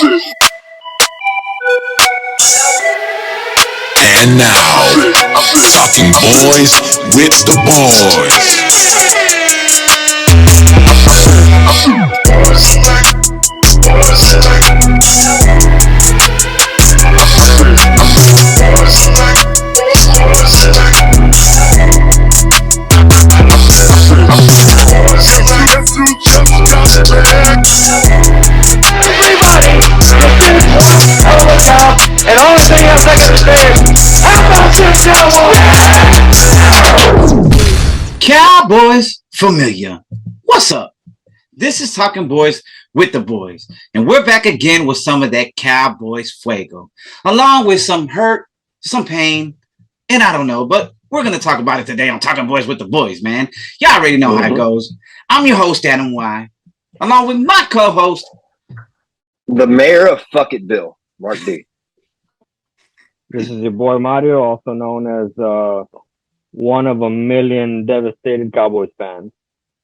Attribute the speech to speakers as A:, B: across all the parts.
A: And now, Talking Boys with the Boys.
B: And the only thing else I gotta say is, how about this Cowboys?
C: Cowboys familiar. What's up? This is Talking Boys with the Boys, and we're back again with some of that Cowboys fuego, along with some hurt, some pain, and I don't know, but we're gonna talk about it today on Talking Boys with the Boys, man. Y'all already know how it goes. I'm your host, Adam Y, along with my co-host,
D: the mayor of Fuck It Bill, Mark D.
E: This is your boy Mario, also known as one of a million devastated Cowboys fans.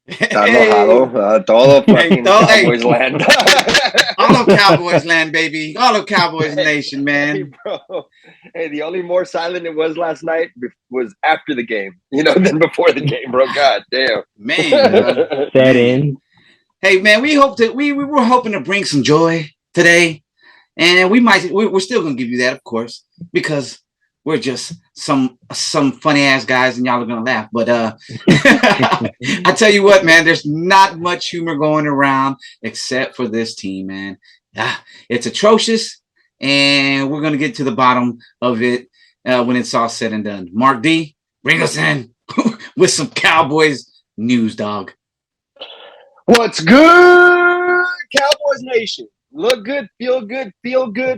D: Todo fucking Cowboys land.
C: All of Cowboys land, baby. All of Cowboys Nation, man.
D: Hey, bro. Hey, the only more silent it was last night was after the game, than before the game, bro. God damn.
C: Man.
E: Set in.
C: Hey, man, we were hoping to bring some joy today. And we're still gonna give you that, of course, because we're just some funny ass guys, and y'all are gonna laugh. But I tell you what, man, there's not much humor going around except for this team, man. It's atrocious, and we're gonna get to the bottom of it when it's all said and done. Mark D, bring us in with some Cowboys news, dog.
D: What's good, Cowboys Nation? Look good, feel good,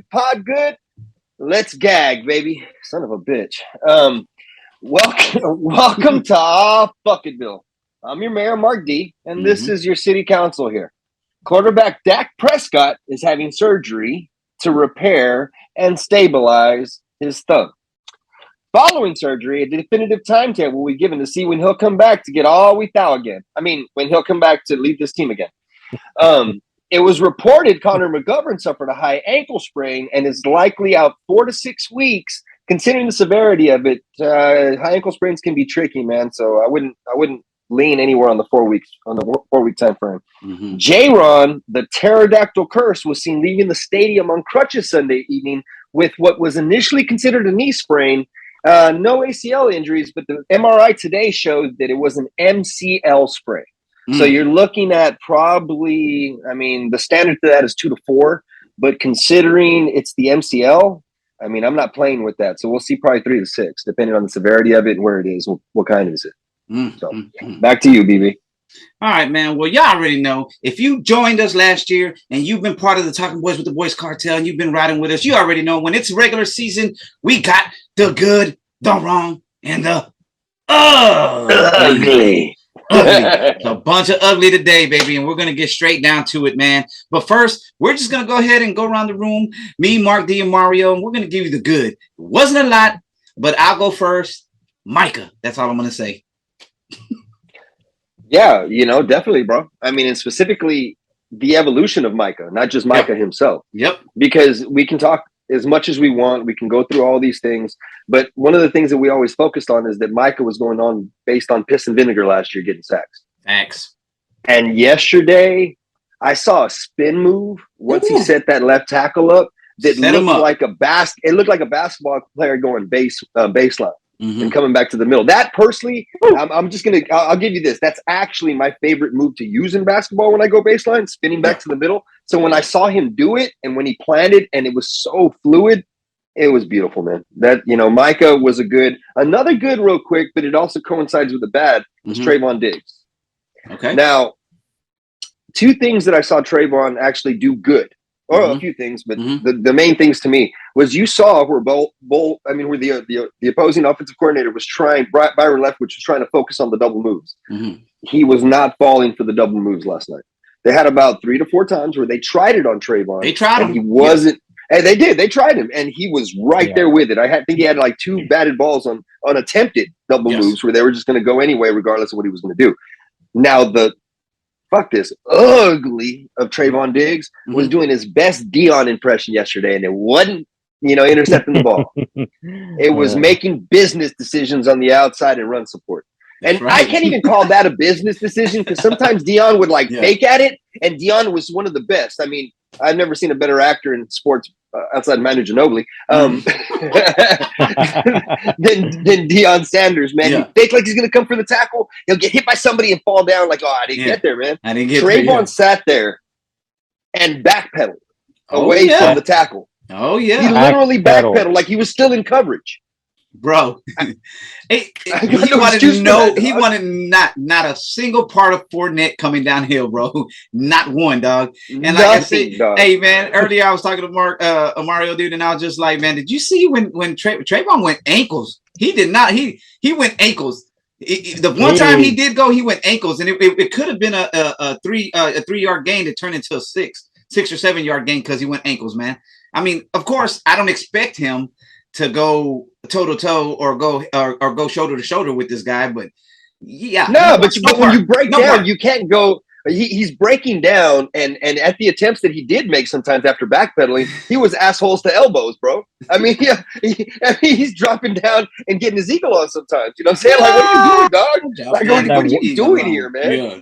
D: pod good. Let's gag, baby. Son of a bitch. Welcome to Fuck It Bill. I'm your mayor, Mark D, and this is your city council here. Quarterback Dak Prescott is having surgery to repair and stabilize his thumb. Following surgery, a definitive timetable will be given to see when he'll come back to get all we thou again. I mean, when he'll come back to lead this team again. It was reported Connor McGovern suffered a high ankle sprain and is likely out 4 to 6 weeks. Considering the severity of it, high ankle sprains can be tricky, man. So I wouldn't lean anywhere on the 4 weeks on the 4 week time frame. J-Ron, the pterodactyl curse, was seen leaving the stadium on crutches Sunday evening with what was initially considered a knee sprain. No ACL injuries, but the MRI today showed that it was an MCL sprain. So you're looking at probably, the standard to that is 2 to 4, but considering it's the MCL, I'm not playing with that. So we'll see probably 3 to 6, depending on the severity of it and where it is, what kind is it. So back to you, BB.
C: All right, man. Well, y'all already know. If you joined us last year and you've been part of the Talking Boys with the Boys cartel and you've been riding with us, you already know when it's regular season, we got the good, the wrong, and the
D: ugly.
C: A bunch of ugly today, baby, and we're going to get straight down to it, man. But first, we're just going to go ahead and go around the room, me, Mark D, and Mario, and we're going to give you the good. It wasn't a lot, but I'll go first. Micah, that's all I'm going to say.
D: Yeah, definitely, bro. And specifically the evolution of Micah, not just Micah himself.
C: Yep. Because
D: we can talk as much as we want. We can go through all these things. But one of the things that we always focused on is that Micah was going on based on piss and vinegar last year getting sacks.
C: Thanks.
D: And yesterday, I saw a spin move once he set that left tackle up that looked like it looked like a basketball player going baseline and coming back to the middle. That personally, I'll give you this. That's actually my favorite move to use in basketball when I go baseline, spinning back to the middle. So when I saw him do it and when he planted and it was so fluid, it was beautiful, man. That, Micah was another good real quick, but it also coincides with the bad, was Trayvon Diggs.
C: Okay.
D: Now, 2 things that I saw Trayvon actually do good, or a few things, but the main things to me was you saw where where the opposing offensive coordinator was trying, Byron Leftwich was trying to focus on the double moves. He was not falling for the double moves last night. They had about 3 to 4 times where they tried it on Trayvon.
C: They tried him.
D: He wasn't. And they did. They tried him, and he was right there with it. I think he had like 2 batted balls on attempted double moves where they were just going to go anyway, regardless of what he was going to do. Now, the fuck this, ugly of Trayvon Diggs was doing his best Dion impression yesterday, and it wasn't, intercepting the ball. It was making business decisions on the outside and run support. And I can't even call that a business decision because sometimes Dion would fake at it, and Dion was one of the best. I mean, I've never seen a better actor in sports outside Manu Ginobili than Deion Sanders, man. He faked like he's going to come for the tackle. He'll get hit by somebody and fall down like, I didn't get there, man. Trayvon sat there and backpedaled away from the tackle.
C: Oh, yeah.
D: He literally backpedaled like he was still in coverage.
C: Bro, he wanted not a single part of Fournette coming downhill, bro. Not one, dog. And like I said, hey man, earlier I was talking to Mario, dude, and I was just like, man, did you see when Trayvon went ankles? He did not. He went ankles. The one time he did go, he went ankles, and it could have been a 3-yard gain to turn into a 6 or 7 yard gain because he went ankles, man. I mean, of course, I don't expect him to go toe to toe or go shoulder to shoulder with this guy, but but when you break down, you can't go. He's breaking down, and at the attempts that he did make sometimes after backpedaling, he was assholes to elbows, bro. I mean, he's dropping down and getting his eagle on sometimes. You know what I'm saying? Like, what are you doing, dog? Like, what are you doing here, man?
E: Yeah.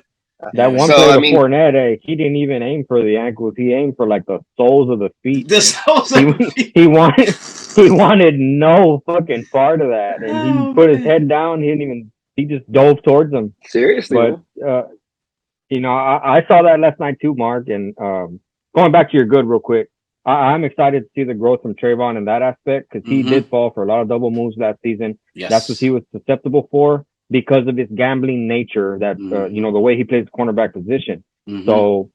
E: That one play to Fournette, he didn't even aim for the ankles. He aimed for the soles of the feet.
C: The soles of the feet.
E: He wanted no fucking part of that, and he put his head down. He just dove towards him.
D: Seriously,
E: but I saw that last night too, Mark. And going back to your good real quick, I'm excited to see the growth from Trayvon in that aspect because he did fall for a lot of double moves last season.
C: Yes.
E: That's what he was susceptible for, because of his gambling nature, that the way he plays the cornerback position. So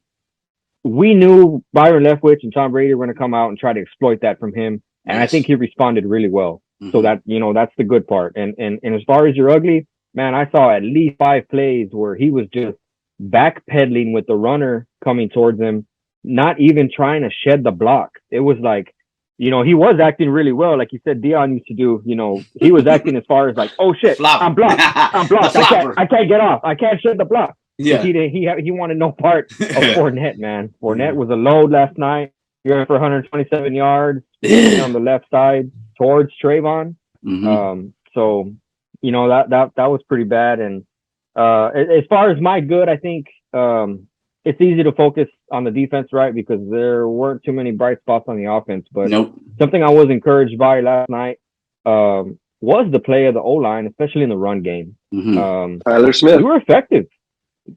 E: we knew Byron Leftwich and Tom Brady were going to come out and try to exploit that from him, and I think he responded really well. So that that's the good part. And as far as your ugly, man, I saw at least 5 plays where he was just backpedaling with the runner coming towards him, not even trying to shed the block. It was like, he was acting really well. Like you said, Dion used to do, he was acting as far as like, oh shit, I'm blocked. I can't get off. I can't shed the block. Yeah. He wanted no part of Fournette, man. Fournette was a load last night. He ran for 127 yards on the left side towards Trayvon. So, that was pretty bad. And as far as my good, I think it's easy to focus on the defense, right? Because there weren't too many bright spots on the offense. But something I was encouraged by last night was the play of the O-line, especially in the run game.
D: Tyler Smith.
E: We were effective.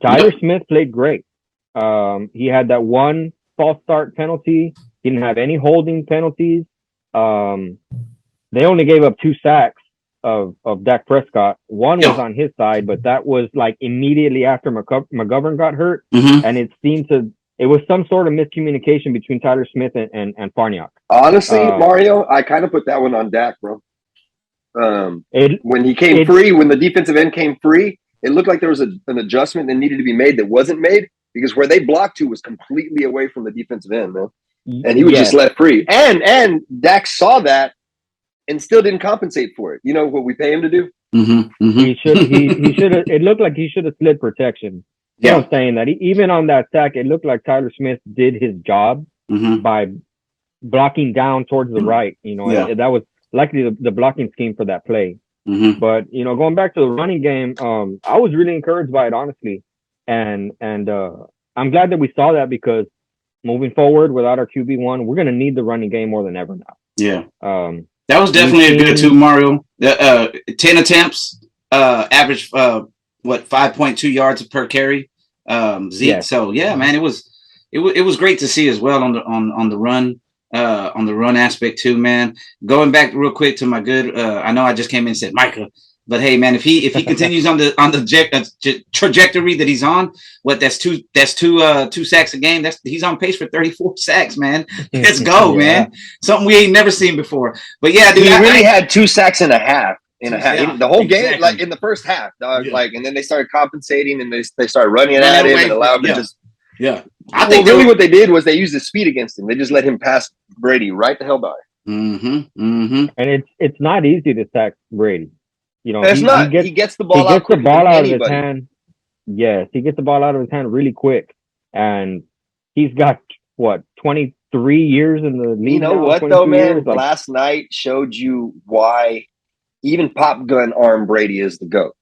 E: Tyler Smith played great. He had that one false start penalty. He didn't have any holding penalties. They only gave up 2 sacks of Dak Prescott. One was on his side, but that was like immediately after McGovern got hurt, and it was some sort of miscommunication between Tyler Smith and Farniok.
D: Honestly, Mario, I kind of put that one on Dak, bro. When he came free, when the defensive end came free, it looked like there was an adjustment that needed to be made that wasn't made, because where they blocked to was completely away from the defensive end, man. And he was just let free. And Dak saw that and still didn't compensate for it. You know what we pay him to do?
E: He should have. It looked like he should have slid protection. You know what I'm saying? That even on that sack, it looked like Tyler Smith did his job by blocking down towards the right. That was likely the blocking scheme for that play. But going back to the running game, I was really encouraged by it, honestly, and I'm glad that we saw that, because moving forward without our QB1, we're gonna need the running game more than ever now.
C: Yeah. That was definitely a good too, Mario. 10 attempts, average 5.2 yards per carry. Zeke. Yeah. So yeah, man, it was great to see as well on the run aspect too, man. Going back real quick to my good, I know I just came in and said Micah, but hey, man, if he continues on the trajectory that he's on, that's two sacks a game. He's on pace for 34 sacks, man. Let's go, man. Something we ain't never seen before. But yeah, dude,
D: he really had 2 sacks and a half. The whole game, like in the first half, dog. Yeah. And then they started compensating, and they started running at him and allowed him to just.
C: Yeah,
D: I think really what they did was they used his speed against him. They just let him pass Brady right the hell by.
E: And it's not easy to sack Brady.
D: It's not. He gets the ball out.
E: He gets the ball out of his hand. Yes, he gets the ball out of his hand really quick, and he's got what 23 years in the league.
D: You know
E: now,
D: what though, man?
E: Years, like,
D: last night showed you why even Pop Gun Arm Brady is the GOAT.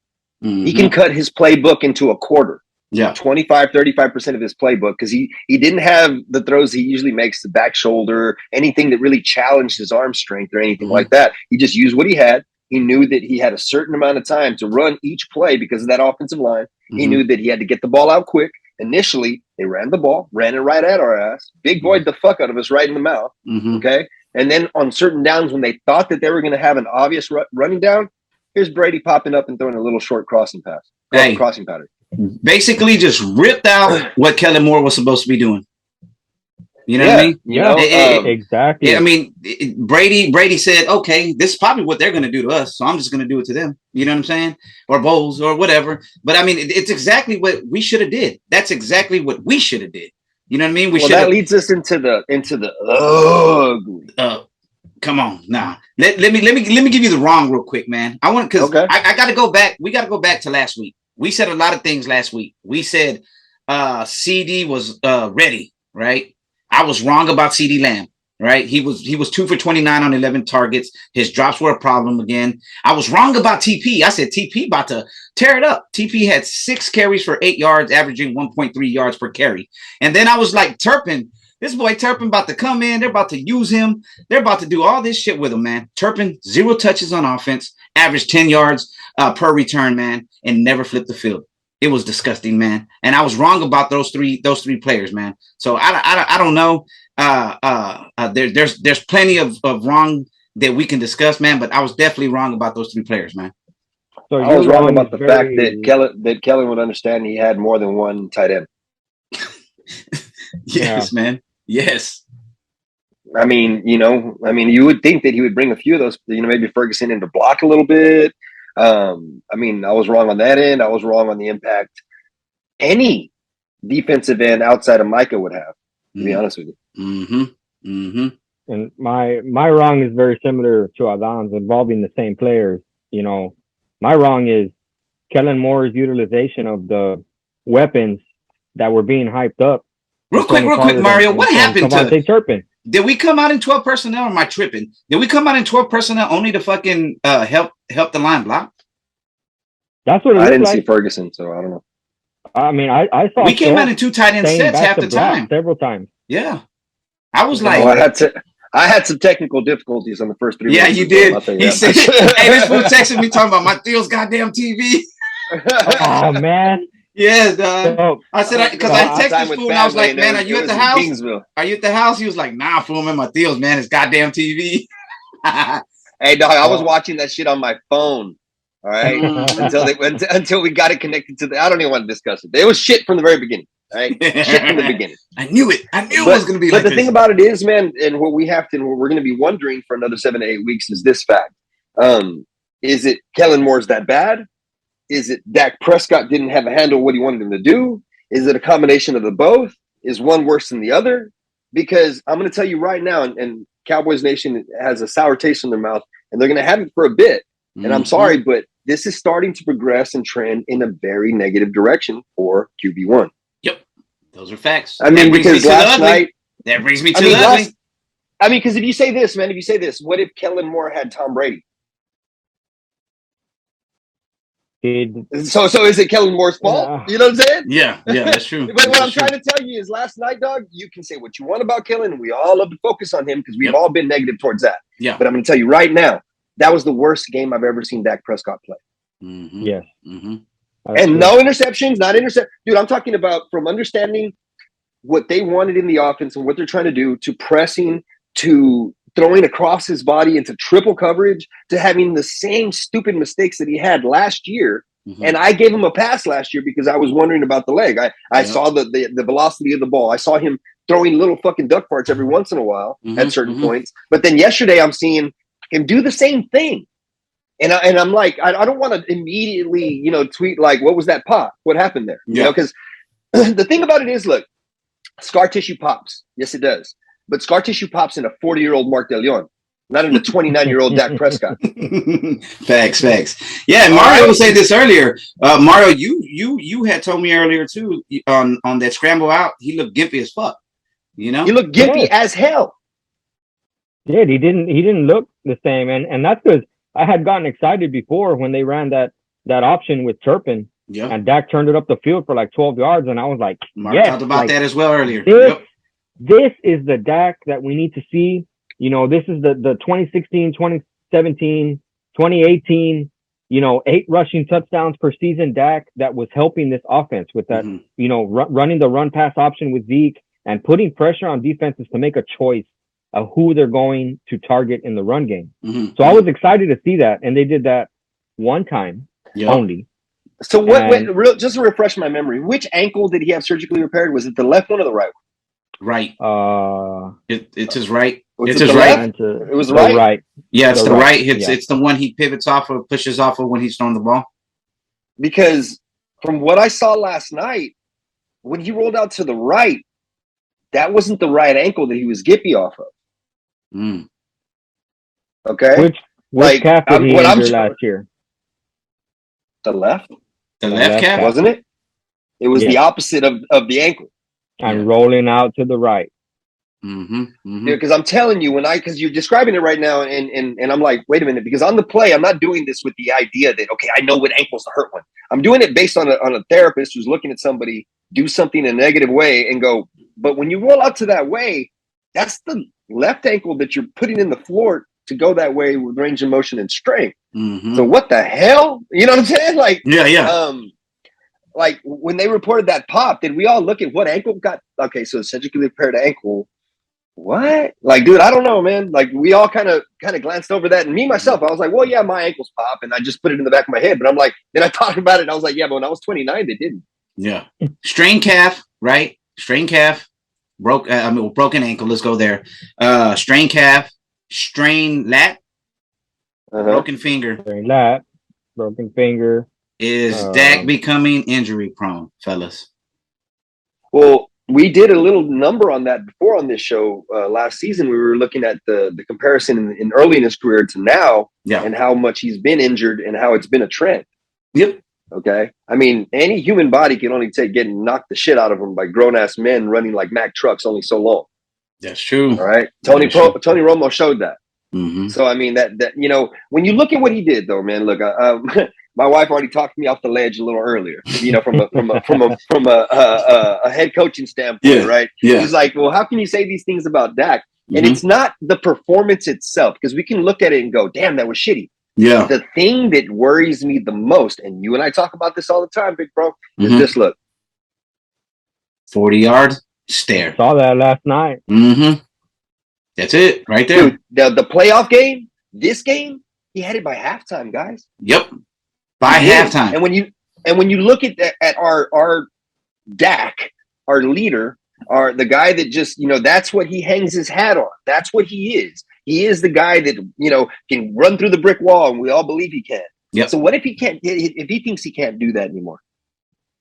C: Mm-hmm.
D: He can cut his playbook into a quarter.
C: Yeah.
D: 35% of his playbook, because he didn't have the throws he usually makes, the back shoulder, anything that really challenged his arm strength or anything like that. He just used what he had. He knew that he had a certain amount of time to run each play because of that offensive line. He knew that he had to get the ball out quick. Initially, they ran the ball, ran it right at our ass, big boyed the fuck out of us right in the mouth. Okay. And then on certain downs, when they thought that they were going to have an obvious running down, here's Brady popping up and throwing a little short crossing crossing pattern.
C: Basically just ripped out what Kellen Moore was supposed to be doing. You know what I mean?
E: Exactly.
C: Yeah, I mean, Brady said, okay, this is probably what they're going to do to us, so I'm just going to do it to them. You know what I'm saying? Or Boyz or whatever. But I mean, it's exactly what we should have did. That's exactly what we should have did. You know what I mean?
D: That leads us into the ugly.
C: Come on now. Let me give you the wrong real quick, man. I want because I got to go back. We got to go back to last week. We said a lot of things last week. We said CD was ready, right? I was wrong about CeeDee Lamb, right? He was 2 for 29 on 11 targets. His drops were a problem again. I was wrong about TP. I said TP about to tear it up. TP had 6 carries for 8 yards, averaging 1.3 yards per carry. And then I was like, Turpin, this boy Turpin about to come in. They're about to use him. They're about to do all this shit with him, man. Turpin, 0 touches on offense, averaged 10 yards per return, man, and never flipped the field. It was disgusting, man. And I was wrong about those three players, man. So I don't know. There's plenty of wrong that we can discuss, man. But I was definitely wrong about those 3 players, man.
D: So I was wrong about the fact that Kellen would understand he had more than one tight end.
C: Yes, man. Yes.
D: I mean, you would think that he would bring a few of those, maybe Ferguson in to block a little bit. I mean, I was wrong on that end. I was wrong on the impact any defensive end outside of Micah would have, to be honest with you.
E: And my wrong is very similar to Adam's, involving the same players. My wrong is Kellen Moore's utilization of the weapons that were being hyped up.
C: Real quick, Mario, what happened to
E: Turpin?
C: Did we come out in 12 personnel or am I tripping? Did we come out in 12 personnel only to fucking help the line block?
E: That's what it
D: I didn't
E: like.
D: see Ferguson, so I don't know.
E: I mean, I saw
C: we came out in 2 tight end sets half the time.
E: Several times.
C: Yeah. I was like,
D: I had some technical difficulties on the first 3
C: yeah,
D: minutes.
C: you did. He said, hey, this fool texted me talking about my Theo's goddamn TV.
E: Oh, man.
C: Yeah, dog. I said, because I texted this fool and I was like, man, are you at the house? Are you at the house? He was like, nah, fool, I'm at my Theo's, man. It's goddamn TV.
D: Hey, dog, I was watching that shit on my phone. All right. until we got it connected to I don't even want to discuss it. It was shit from the very beginning. Right? Shit from the beginning.
C: I knew it. I knew it was going to be like this.
D: But the thing about it is, man, and what we're going to be wondering for another 7 to 8 weeks is this fact. Is it Kellen Moore's that bad? Is it Dak Prescott didn't have a handle on what he wanted him to do? Is it a combination of the both? Is one worse than the other? Because I'm going to tell you right now, and Cowboys Nation has a sour taste in their mouth, and they're going to have it for a bit. And I'm sorry, but this is starting to progress and trend in a very negative direction for QB1.
C: Yep. Those are facts.
D: I mean, because last night...
C: That brings me to the ugly.
D: I mean, because if you say this, man, what if Kellen Moore had Tom Brady? So is it Kellen Moore's fault? You know what I'm saying?
C: Yeah, that's true.
D: But what I'm trying to tell you is last night, dog, you can say what you want about Kellen, and we all love to focus on him because we've all been negative towards that.
C: Yeah.
D: But I'm going to tell you right now, that was the worst game I've ever seen Dak Prescott play.
E: Yes.
D: And no interceptions, not intercept. Dude, I'm talking about from understanding what they wanted in the offense and what they're trying to do, to pressing, to throwing across his body into triple coverage, to having the same stupid mistakes that he had last year. And I gave him a pass last year because I was wondering about the leg. I saw the velocity of the ball. I saw him throwing little fucking duck farts every once in a while at certain points. But then yesterday I'm seeing him do the same thing. And I'm like, I don't want to immediately, tweet like, what was that pop? What happened there? You know, because the thing about it is, look, scar tissue pops. Yes, it does. But scar tissue pops in a 40-year-old Mark DeLeon. not in the 29-year-old Dak Prescott.
C: Facts. Yeah, Mario was saying this earlier. Mario, you had told me earlier too on that scramble out. He looked gimpy as fuck. You know,
D: He looked gimpy as hell.
E: Yeah, he didn't look the same, and that's because I had gotten excited before when they ran that option with Turpin.
C: Yeah.
E: And Dak turned it up the field for like 12 yards, and I was like,
C: Mark talked about that as well earlier.
E: This is the Dak that we need to see. You know, this is the 2016, 2017, 2018, 8 rushing touchdowns per season Dak that was helping this offense with that, running the run pass option with Zeke and putting pressure on defenses to make a choice of who they're going to target in the run game.
C: Mm-hmm.
E: So I was excited to see that, and they did that one time only.
D: So just to refresh my memory, which ankle did he have surgically repaired? Was it the left one or the right one?
C: Right. It's his right.
D: Was
C: it's
D: it
C: his
D: the
C: right.
D: left? It was right.
C: Yeah, it's the right. It's the one he pivots off of, pushes off of when he's throwing the ball.
D: Because from what I saw last night, when he rolled out to the right, that wasn't the right ankle that he was gippy off of.
C: Mm.
D: Okay.
E: Which calf did he injure last year?
D: The left.
C: The left calf,
D: wasn't it? It was the opposite of the ankle.
E: And rolling out to the right.
C: Mm-hmm. Mm-hmm.
D: Yeah, because I'm telling you, because you're describing it right now, and I'm like, wait a minute, because on the play, I'm not doing this with the idea that, okay, I know what ankle's the hurt one. I'm doing it based on a therapist who's looking at somebody do something in a negative way and go, but when you roll out to that way, that's the left ankle that you're putting in the floor to go that way with range of motion and strength.
C: Mm-hmm.
D: So what the hell? You know what I'm saying? Like,
C: yeah.
D: Like when they reported that pop, did we all look at what ankle got? Okay, so surgically repaired ankle. What? Like, dude, I don't know, man. Like, we all kind of glanced over that, and me myself, I was like, well, yeah, my ankles pop, and I just put it in the back of my head. But I'm like, then I thought about it, and I was like, yeah, but when I was 29, they didn't.
C: Yeah, strained calf, right? Strained calf, broken ankle. Let's go there. Strained calf, strained lat, broken finger.
E: Strained lat, broken finger.
C: Is Dak becoming injury prone, fellas?
D: Well, we did a little number on that before on this show last season. We were looking at the comparison in early in his career to now, and how much he's been injured and how it's been a trend.
C: Yep.
D: Okay. I mean, any human body can only take getting knocked the shit out of them by grown ass men running like Mack trucks only so long.
C: That's true.
D: All right. Tony Romo showed that.
C: Mm-hmm.
D: So I mean that when you look at what he did though, man, look, my wife already talked me off the ledge a little earlier, from a head coaching standpoint, right?
C: Yeah.
D: He's like, well, how can you say these things about Dak? And it's not the performance itself, because we can look at it and go, damn, that was shitty.
C: Yeah.
D: The thing that worries me the most, and you and I talk about this all the time, big bro, is this look.
C: 40-yard stare.
E: Saw that last night.
C: Mm-hmm. That's it right there.
D: Dude, the playoff game, this game, he had it by halftime, guys.
C: Yep. By halftime.
D: And when you look at our Dak, our leader, the guy that just, that's what he hangs his hat on. That's what he is. He is the guy that, can run through the brick wall, and we all believe he can.
C: Yep.
D: So what if he can't, if he thinks he can't do that anymore?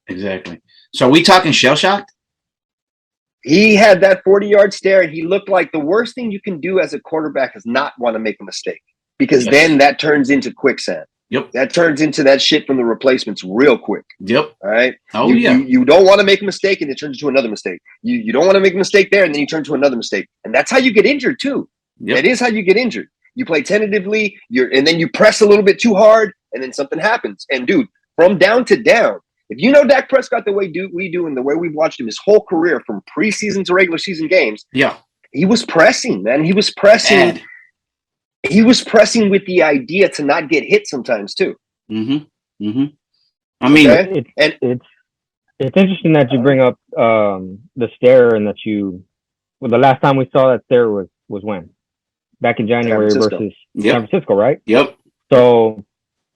C: Exactly. So are we talking shell shocked?
D: He had that 40-yard stare, and he looked like the worst thing you can do as a quarterback is not want to make a mistake, because then that turns into quicksand.
C: Yep.
D: That turns into that shit from the replacements real quick.
C: Yep.
D: All right.
C: Oh,
D: You don't want to make a mistake, and it turns into another mistake. You don't want to make a mistake there, and then you turn to another mistake. And that's how you get injured too. Yep. That is how you get injured. You play tentatively, and then you press a little bit too hard, and then something happens. And dude, from down to down, if you know Dak Prescott the way we do and the way we've watched him his whole career from preseason to regular season games, he was pressing, man. He was pressing. He was pressing with the idea to not get hit sometimes too.
C: Mm-hmm. Mm-hmm. I mean,
E: it's interesting that you bring up the stare, and that the last time we saw that stare was when? Back in January versus San Francisco, right?
C: Yep.
E: So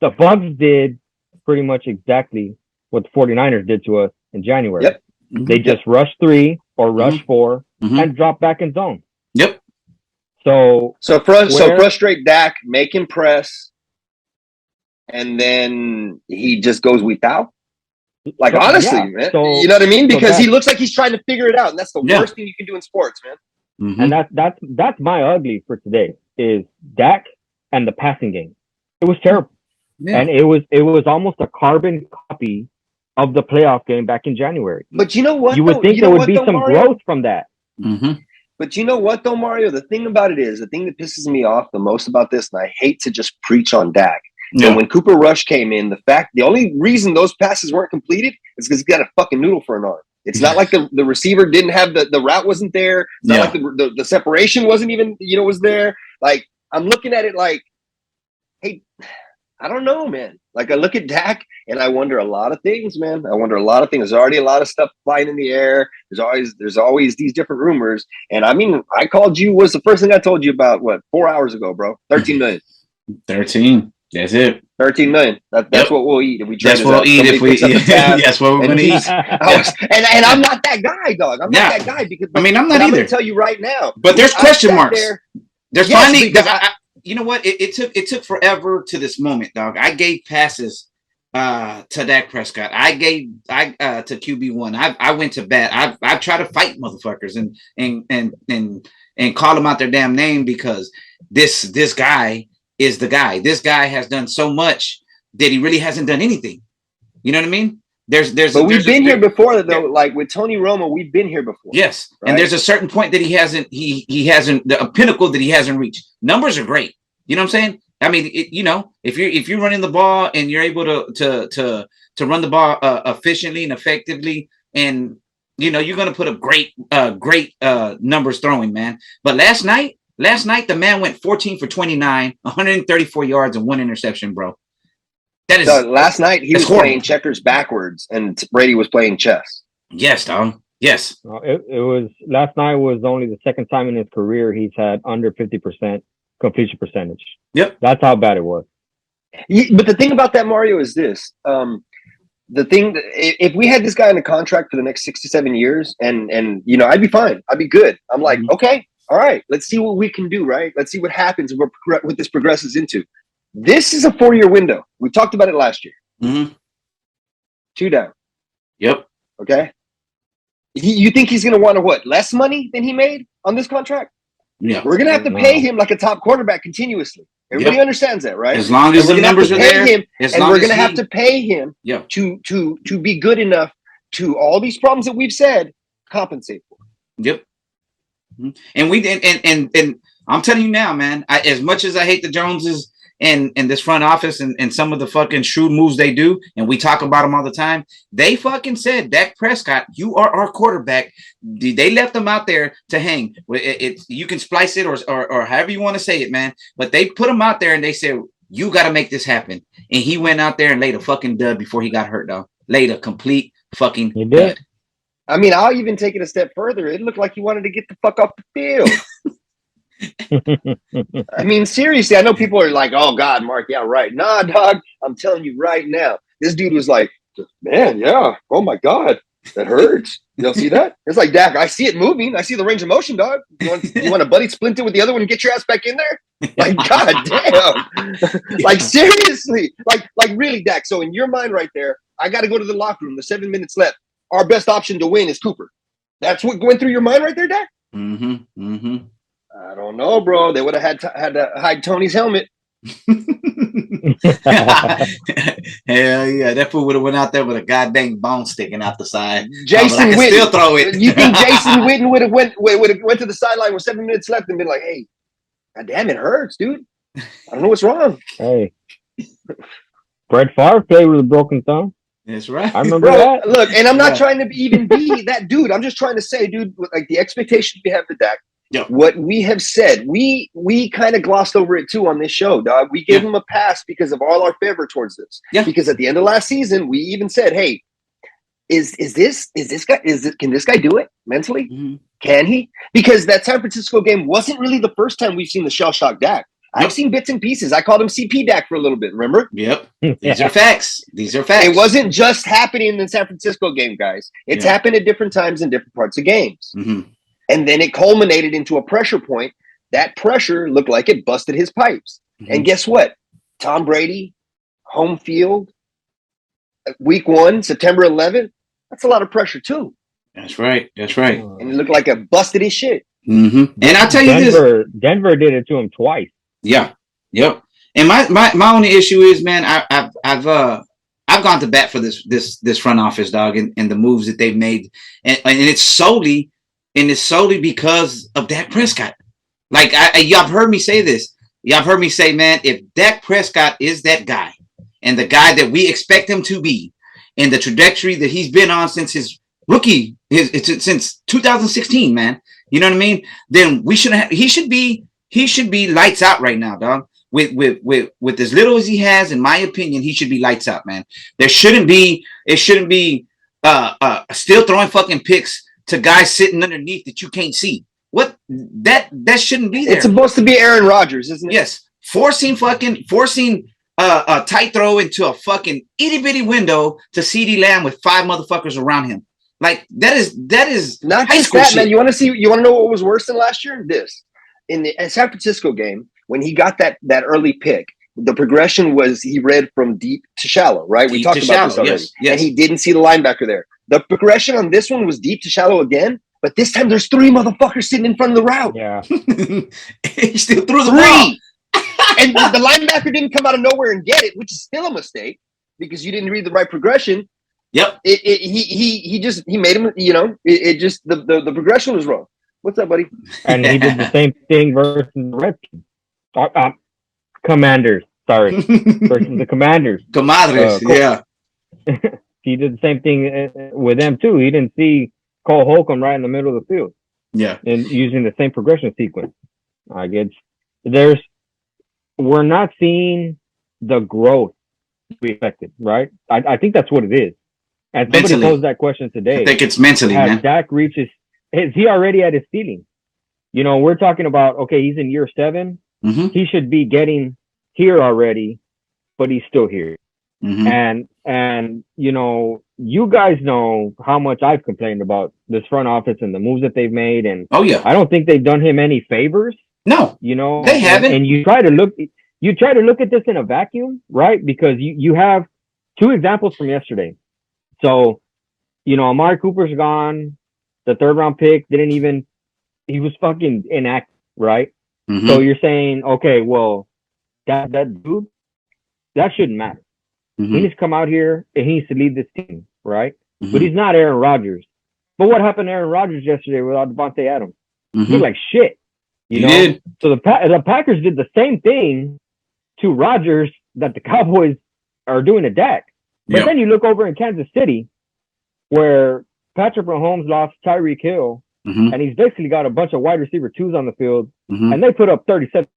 E: the Bucs did pretty much exactly what the 49ers did to us in January.
D: Yep.
E: They just rush 3 or rush 4 and drop back in zone.
C: Yep.
E: So
D: frustrate Dak, make him press, and then he just goes without. Like, honestly, man. So, you know what I mean? Because he looks like he's trying to figure it out, and that's the worst thing you can do in sports, man.
E: Mm-hmm. And that's my ugly for today. is Dak and the passing game. It was terrible.
C: Yeah.
E: And it was almost a carbon copy of the playoff game back in January.
D: But you know what?
E: You would think there would be some growth from that.
C: Mm-hmm.
D: But you know what, though, Mario? The thing about it is, the thing that pisses me off the most about this, and I hate to just preach on Dak,
C: Yeah.
D: but when Cooper Rush came in, the only reason those passes weren't completed is because he got a fucking noodle for an arm. It's not like the receiver didn't have the route wasn't there. It's not like the separation wasn't even, was there. Like, I'm looking at it like, hey, I don't know, man. Like, I look at Dak and I wonder a lot of things, man. I wonder a lot of things. There's already a lot of stuff flying in the air. There's always these different rumors. And I mean, I called you, was the first thing I told you about, 4 hours ago, bro? 13 million.
C: 13. That's it.
D: 13 million. That's what we'll eat if we trade.
C: That's what we'll eat if we. That's what we're gonna eat.
D: And I'm not that guy, dog. I'm not that guy because
C: I'm not either.
D: I'm gonna tell you right now.
C: But there's question marks. There's finally. You know what? It took forever to this moment, dog. I gave passes to Dak Prescott. I gave to QB1. I went to bat. I try to fight motherfuckers and call them out their damn name because this guy is the guy. This guy has done so much that he really hasn't done anything. You know what I mean? But
D: we've been here before, though. Yeah. Like with Tony Romo, we've been here before.
C: Yes,
D: right?
C: And there's a certain point that he hasn't. He hasn't a pinnacle that he hasn't reached. Numbers are great. You know what I'm saying? I mean, if you're running the ball and you're able to run the ball efficiently and effectively, and you're gonna put up great numbers throwing, man. But last night the man went 14 for 29, 134 yards and 1 interception, bro. That is
D: last night he was playing checkers backwards and Brady was playing chess.
C: Yes, dog. Yes.
E: It was last night was only the second time in his career he's had under 50% completion percentage.
C: Yep.
E: That's how bad it was.
D: But the thing about that, Mario, is this. The thing that, if we had this guy in a contract for the next 6 to 7 years and I'd be fine. I'd be good. I'm like, okay, all right, let's see what we can do, right? Let's see what happens and what this progresses into. This is a 4-year window. We talked about it last year.
C: Mm-hmm.
D: 2 down.
C: Yep.
D: Okay. You think he's going to want what? Less money than he made on this contract?
C: Yeah.
D: We're going to have to pay him like a top quarterback continuously. Everybody understands that, right?
C: As long as the numbers are there,
D: and we're going to have to pay him to be good enough to all these problems that we've said compensate for.
C: Yep. And we and I'm telling you now, man. As much as I hate the Joneses and this front office and some of the fucking shrewd moves they do, and we talk about them all the time, they fucking said, Dak Prescott, you are our quarterback. They left him out there to hang. You can splice it or however you want to say it, man. But they put him out there and they said, you got to make this happen. And he went out there and laid a fucking dud before he got hurt, though. Laid a complete fucking dud.
D: I mean, I'll even take it a step further. It looked like he wanted to get the fuck off the field. I mean, seriously, I know people are like, oh, God, Mark, yeah, right. Nah, dog, I'm telling you right now. This dude was like, man, yeah, oh, my God, that hurts. You don't see that? It's like, Dak, I see it moving. I see the range of motion, dog. You want a buddy splinter with the other one and get your ass back in there? Like, God damn. Like, seriously. Like really, Dak. So in your mind right there, I got to go to the locker room. There's 7 minutes left. Our best option to win is Cooper. That's what went through your mind right there, Dak?
C: Mm-hmm. Mm-hmm.
D: I don't know, bro. They would have had to hide Tony's helmet.
C: Hell yeah, that fool would have went out there with a goddamn bone sticking out the side.
D: Jason Witten,
C: still throw it.
D: You think Jason Witten would have went to the sideline with 7 minutes left and been like, "Hey, God damn, it hurts, dude. I don't know what's wrong."
E: Hey, Brett Favre played with a broken thumb.
C: That's right.
E: I remember that.
D: Look, and I'm not trying to even be that dude. I'm just trying to say, dude, like the expectations we have for Dak.
C: Yeah.
D: What we have said, we kind of glossed over it too on this show, dog. We gave him a pass because of all our favor towards this.
C: Yeah.
D: Because at the end of last season, we even said, "Hey, can this guy do it mentally?
C: Mm-hmm.
D: Can he?" Because that San Francisco game wasn't really the first time we've seen the shell shock Dak. I've seen bits and pieces. I called him CP Dak for a little bit. Remember?
C: Yep. These are facts. It
D: wasn't just happening in the San Francisco game, guys. It's happened at different times in different parts of games.
C: Mm-hmm.
D: And then it culminated into a pressure point. That pressure looked like it busted his pipes. Mm-hmm. And guess what? Tom Brady, home field, week 1, September 11th. That's a lot of pressure too.
C: That's right. That's right.
D: And it looked like it busted his shit.
C: And I'll tell you this.
E: Denver did it to him twice.
C: Yeah. Yep. And my only issue is, man, I've gone to bat for this front office, dog, and the moves that they've made, and it's solely because of Dak Prescott. Like y'all have heard me say this. Y'all have heard me say, man, if Dak Prescott is that guy and the guy that we expect him to be, and the trajectory that he's been on since his rookie, since 2016, man, you know what I mean? Then he should be lights out right now, dog. With as little as he has, in my opinion, he should be lights out, man. It shouldn't be still throwing fucking picks to guys sitting underneath that you can't see. What that shouldn't be there.
D: It's supposed to be Aaron Rodgers, isn't it?
C: Yes. Forcing a tight throw into a fucking itty bitty window to CeeDee Lamb with 5 motherfuckers around him. Like that is
D: not just that, shit. Man. You want to know what was worse than last year? This in the San Francisco game when he got that early pick, the progression was he read from deep to shallow, right? We talked about this already, yes. And he didn't see the linebacker there. The progression on this one was deep to shallow again, but this time there's 3 motherfuckers sitting in front of the route.
E: Yeah,
C: he still threw the ball.
D: And the linebacker didn't come out of nowhere and get it, which is still a mistake because you didn't read the right progression.
C: Yep.
D: He made him, the progression was wrong. What's up, buddy?
E: And he did the same thing versus the Redskins. Commanders, sorry. Versus the Commanders.
C: Comadres, yeah.
E: He did the same thing with them too. He didn't see Cole Holcomb right in the middle of the field.
C: Yeah.
E: And using the same progression sequence. I guess we're not seeing the growth we expected, right? I think that's what it is. And somebody posed that question today.
C: I think it's mentally, man.
E: Dak reaches, is he already at his ceiling? You know, we're talking about, okay, he's in year 7.
C: Mm-hmm.
E: He should be getting here already, but he's still here. Mm-hmm. And you know, you guys know how much I've complained about this front office and the moves that they've made. And
C: oh yeah,
E: I don't think they've done him any favors.
C: No,
E: you know,
C: they haven't.
E: And you try to look at this in a vacuum, right? Because you have 2 examples from yesterday. So, you know, Amari Cooper's gone. The 3rd round pick he was fucking inactive, right? Mm-hmm. So you're saying, okay, well, that dude, that shouldn't matter. Mm-hmm. He needs to come out here and he needs to lead this team, right? Mm-hmm. But he's not Aaron Rodgers. But what happened to Aaron Rodgers yesterday without Devontae Adams? Mm-hmm. He looked like shit. You know? Did. So the Packers did the same thing to Rodgers that the Cowboys are doing to Dak. But then you look over in Kansas City where Patrick Mahomes lost Tyreek Hill, mm-hmm. and he's basically got a bunch of wide receiver 2s on the field, mm-hmm. and they put up 37.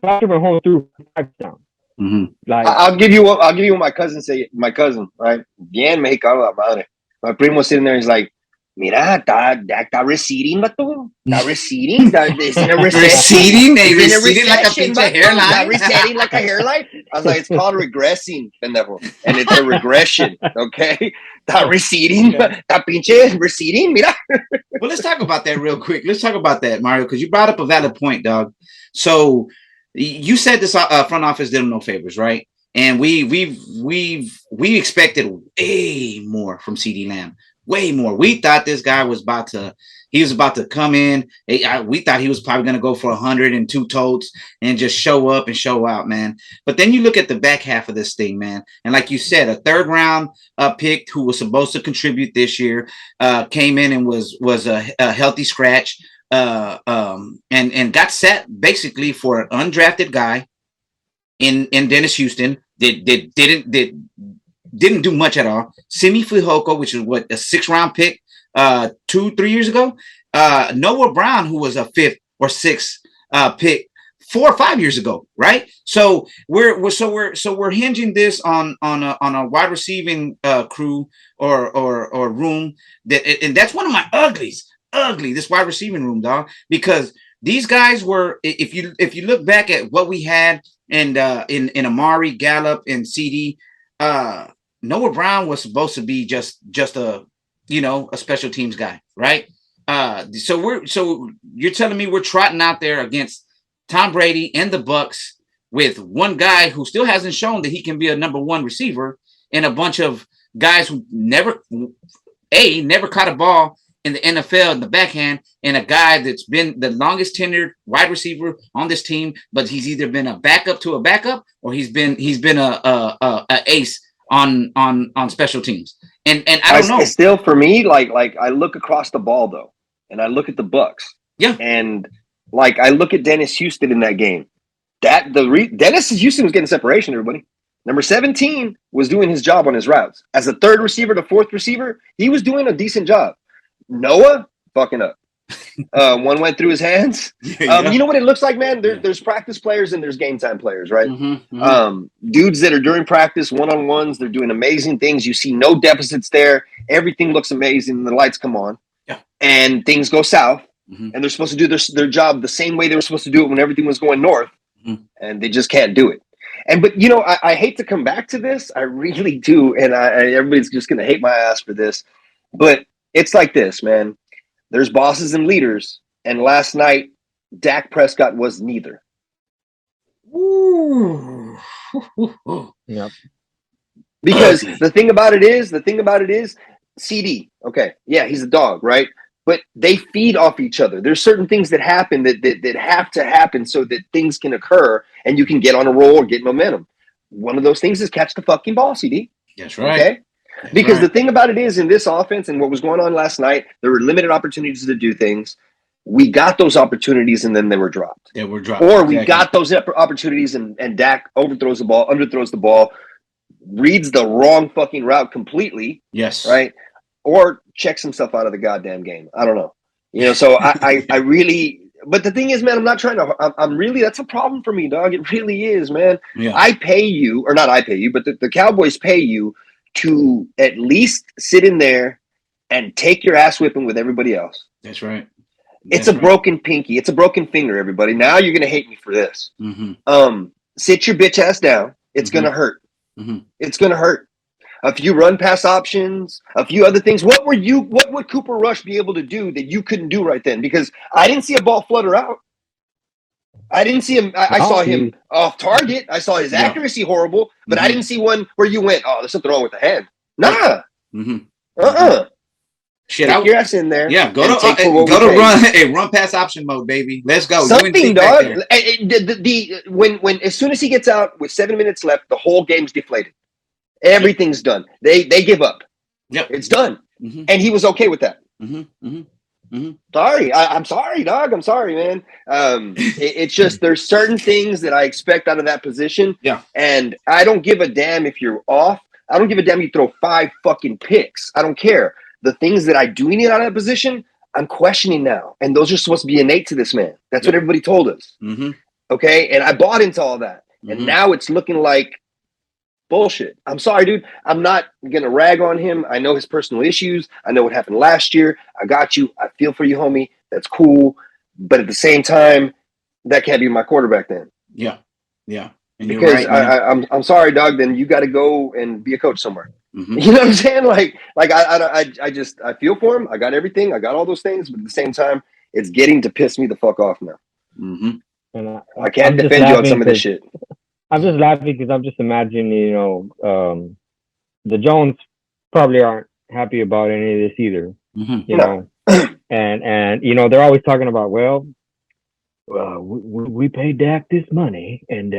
E: Patrick Mahomes threw 5 touchdowns.
D: Mm-hmm. Like, I'll give you what my cousin say. My cousin, right? Bien mexicano la madre. My primo was sitting there. He's like, "Mira, está receding, bato. Está receding. It's in a recession.
C: Receding like a pinche hairline.
D: Está receding like a hairline." I was like, "It's called regressing, pendejo, and it's a regression. Okay, está receding. Está pinche receding. Mira."
C: Well, let's talk about that real quick. Let's talk about that, Mario, because you brought up a valid point, dog. So you said this front office did him no favors, right? And we expected way more from CeeDee Lamb. Way more. We thought this guy was about to come in. We thought he was probably going to go for 102 totes and just show up and show out, man. But then you look at the back half of this thing, man. And like you said, a 3rd round pick who was supposed to contribute this year came in and was a healthy scratch and got set basically for an undrafted guy in Dennis Houston. Didn't do much at all. Simi Fujoko, which is a 6th round pick 2-3 years ago. Noah Brown, who was a 5th or 6th pick 4 or 5 years ago, right? So we're hinging this on a wide receiving crew or room and that's one of my uglies. Ugly, this wide receiving room, dog, because these guys were, if you look back at what we had and in Amari, Gallup, and CD, Noah Brown was supposed to be just a special teams guy, right? So you're telling me we're trotting out there against Tom Brady and the Bucks with one guy who still hasn't shown that he can be a number 1 receiver and a bunch of guys who never caught a ball in the NFL, the backhand, and a guy that's been the longest tenured wide receiver on this team, but he's either been a backup to a backup or he's been a ace on special teams. And I don't know.
D: Still, for me, like I look across the ball though, and I look at the Bucks.
C: Yeah.
D: And like I look at Dennis Houston in that game. Dennis Houston was getting separation, everybody. Number 17 was doing his job on his routes. As a third receiver to fourth receiver, he was doing a decent job. Noah, fucking up. One went through his hands. You know what it looks like, man? There's practice players and there's game time players, right? Dudes that are during practice, one-on-ones, they're doing amazing things. You see no deficits there. Everything looks amazing. The lights come on.
C: Yeah. And
D: things go south. And they're supposed to do their job the same way they were supposed to do it when everything was going north. And they just can't do it. But you know, I hate to come back to this. I really do. And everybody's just going to hate my ass for this. But it's like this, man. There's bosses and leaders. And last night, Dak Prescott was neither.
C: Ooh.
E: Yep.
D: Because the thing about it is, CD. Okay. Yeah, he's a dog, right? But they feed off each other. There's certain things that happen that have to happen so that things can occur and you can get on a roll or get momentum. One of those things is catch the fucking ball, CD.
C: That's right.
D: Okay? Because the thing about it is, in this offense and what was going on last night, there were limited opportunities to do things. We got those opportunities and then they were dropped.
C: They were dropped.
D: Or we got those opportunities and Dak underthrows the ball, reads the wrong fucking route completely.
C: Yes.
D: Right? Or checks himself out of the goddamn game. I don't know. You know, so I really, but the thing is, man, I'm really, that's a problem for me, dog. It really is, man.
C: Yeah.
D: I pay you, or not I pay you, but the Cowboys pay you to at least sit in there and take your ass whipping with everybody else.
C: That's right.
D: It's a broken pinky. It's a broken finger, everybody. Now you're going to hate me for this. Sit your bitch ass down. It's going to hurt. It's going to hurt. A few run pass options, a few other things. What would Cooper Rush be able to do that you couldn't do right then? Because I didn't see a ball flutter out. I didn't see him. I saw him off target. I saw his accuracy horrible, but I didn't see one where you went, oh, there's something wrong with the hand. Nah.
C: Shit,
D: take your ass in there.
C: Yeah, go to run pass option mode, baby. Let's go.
D: Something, dog. When as soon as he gets out with 7 minutes left, the whole game's deflated. Everything's done. They give up.
C: Yep.
D: It's done. And he was okay with that. Sorry. I'm sorry, dog. I'm sorry, man. It's just there's certain things that I expect out of that position.
C: Yeah.
D: And I don't give a damn if you're off. I don't give a damn if you throw 5 fucking picks. I don't care. The things that I do need out of that position, I'm questioning now. And those are supposed to be innate to this man. That's what everybody told us. Okay. And I bought into all that. And now it's looking like bullshit. I'm sorry, dude. I'm not gonna rag on him. I know his personal issues. I know what happened last year. I got you. I feel for you, homie. That's cool. But at the same time, that can't be my quarterback then.
C: Yeah. Yeah. And
D: because I'm sorry, dog. Then you got to go and be a coach somewhere. You know what I'm saying? Like I feel for him. I got everything. I got all those things. But at the same time, it's getting to piss me the fuck off now.
E: And
D: I can't defend you on some of this shit.
E: I'm just laughing because I'm just imagining, the Jones probably aren't happy about any of this either. You know, and they're always talking about, we paid Dak this money, and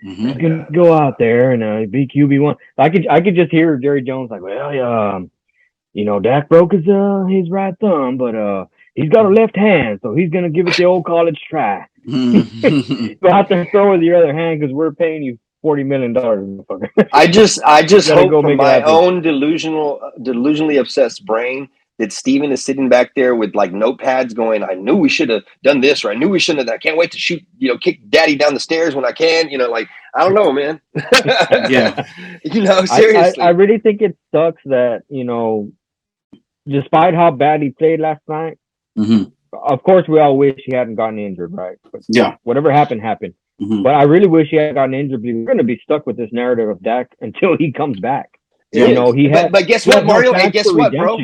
E: he's gonna go out there and be QB1. I could just hear Jerry Jones like, Dak broke his right thumb, but he's got a left hand, so he's gonna give it the old college try. Go out there and throw with your other hand because we're paying you $40 million.
D: I just hope from my own delusionally obsessed brain that Steven is sitting back there with like notepads going, I knew we should have done this, or I knew we shouldn't have. I can't wait to shoot, kick daddy down the stairs when I can. I don't know, man.
C: Yeah.
D: Seriously.
E: I really think it sucks that, despite how bad he played last night, of course, we all wish he hadn't gotten injured, right? But whatever happened. But I really wish he hadn't gotten injured because we're going to be stuck with this narrative of Dak until he comes back. He had.
D: But guess what, Mario? And guess what, bro?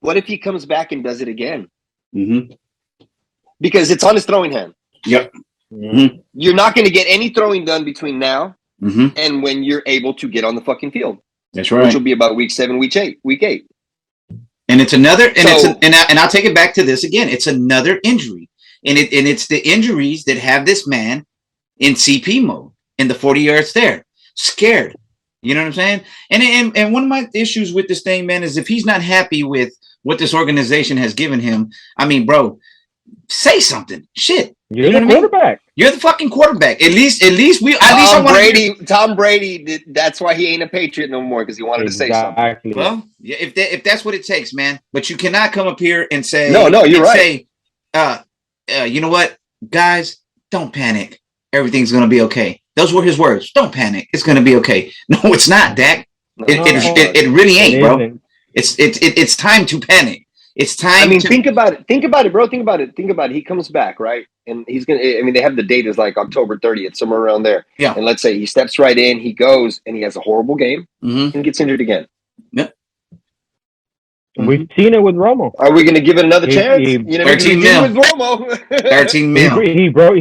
D: What if he comes back and does it again? Because it's on his throwing hand.
C: Yep.
D: You're not going to get any throwing done between now and when you're able to get on the fucking field.
C: That's right.
D: Which will be about week 7, week 8.
C: And it's another, and I'll take it back to this again. It's another injury, and it's the injuries that have this man in CP mode in the 40 yards there, scared. You know what I'm saying? And one of my issues with this thing, man, is if he's not happy with what this organization has given him, I mean, bro, say something. Shit.
E: You're the quarterback.
C: You're the fucking quarterback. At least
D: Tom Brady. That's why he ain't a Patriot no more, because he wanted to say something.
C: Well, yeah, if that's what it takes, man. But you cannot come up here and say
D: no. You're right.
C: Say, you know what, guys, don't panic. Everything's gonna be okay. Those were his words. Don't panic. It's gonna be okay. No, it's not, Dak. It really ain't, bro. It's time to panic. It's time.
D: I mean, think about it, bro. Think about it. He comes back, right? And he's gonna. I mean, they have the date is like October 30th, somewhere around there.
C: Yeah.
D: And let's say he steps right in, he goes, and he has a horrible game, and gets injured again.
C: Yep.
E: We've seen it with Romo.
D: Are we going to give it another chance?
C: 13 mil.
D: With Romo.
C: 13 mil.
E: He broke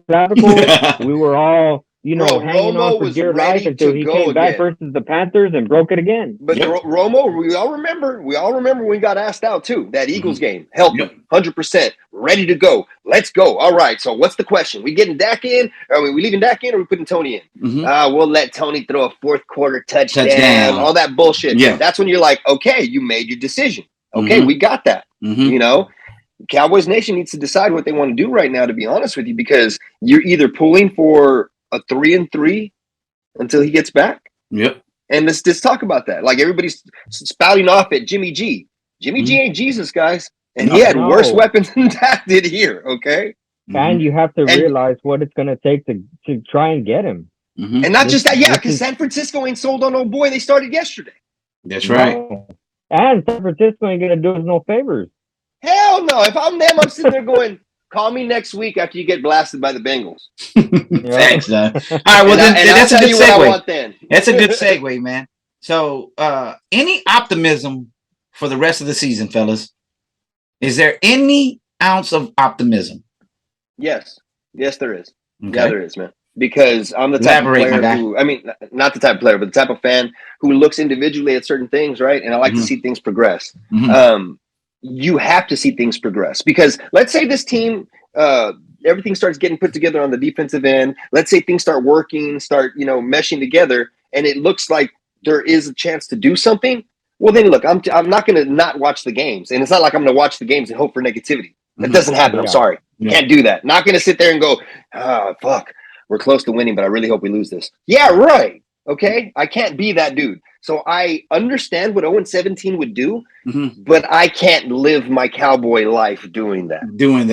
E: clavicle. We were all, hanging on for dear life until he came back versus the Panthers and broke it again.
D: But Romo, we all remember when he got asked out too. That Eagles game helped him 100%, ready to go. Let's go. All right. So what's the question? We getting Dak in? Are we leaving Dak in, or are we putting Tony in? We'll let Tony throw a fourth quarter touchdown. All that bullshit.
C: Yeah.
D: That's when you're like, okay, you made your decision. Okay, we got that. Cowboys Nation needs to decide what they want to do right now, to be honest with you, because you're either pulling for a 3-3 until he gets back.
C: Yep.
D: And let's just talk about that. Like, everybody's spouting off at Jimmy G. Jimmy G ain't Jesus, guys. And he had worse weapons than Dak did here, okay?
E: And you have to realize what it's going to take to try and get him.
D: And not just that, because San Francisco ain't sold on old boy. They started yesterday.
C: That's right.
E: And San Francisco ain't going to do us no favors.
D: Hell no. If I'm them, I'm sitting there going, call me next week after you get blasted by the Bengals.
C: Thanks, man. All right, well, that's a good segue. That's a good segue, man. So, any optimism for the rest of the season, fellas? Is there any ounce of optimism?
D: Yes, there is. Okay. Yeah, there is, man. Because I'm the type of player who, I mean, not the type of player, but the type of fan who looks individually at certain things, right? And I like to see things progress. You have to see things progress, because let's say this team, everything starts getting put together on the defensive end. Let's say things start working, meshing together, and it looks like there is a chance to do something. Well, then look, I'm not going to not watch the games, and it's not like I'm going to watch the games and hope for negativity. That doesn't happen. I'm sorry, can't do that. Not going to sit there and go, fuck, we're close to winning, but I really hope we lose this. Yeah, right. Okay, I can't be that dude. So I understand what 0-17 would do, but I can't live my cowboy life doing that.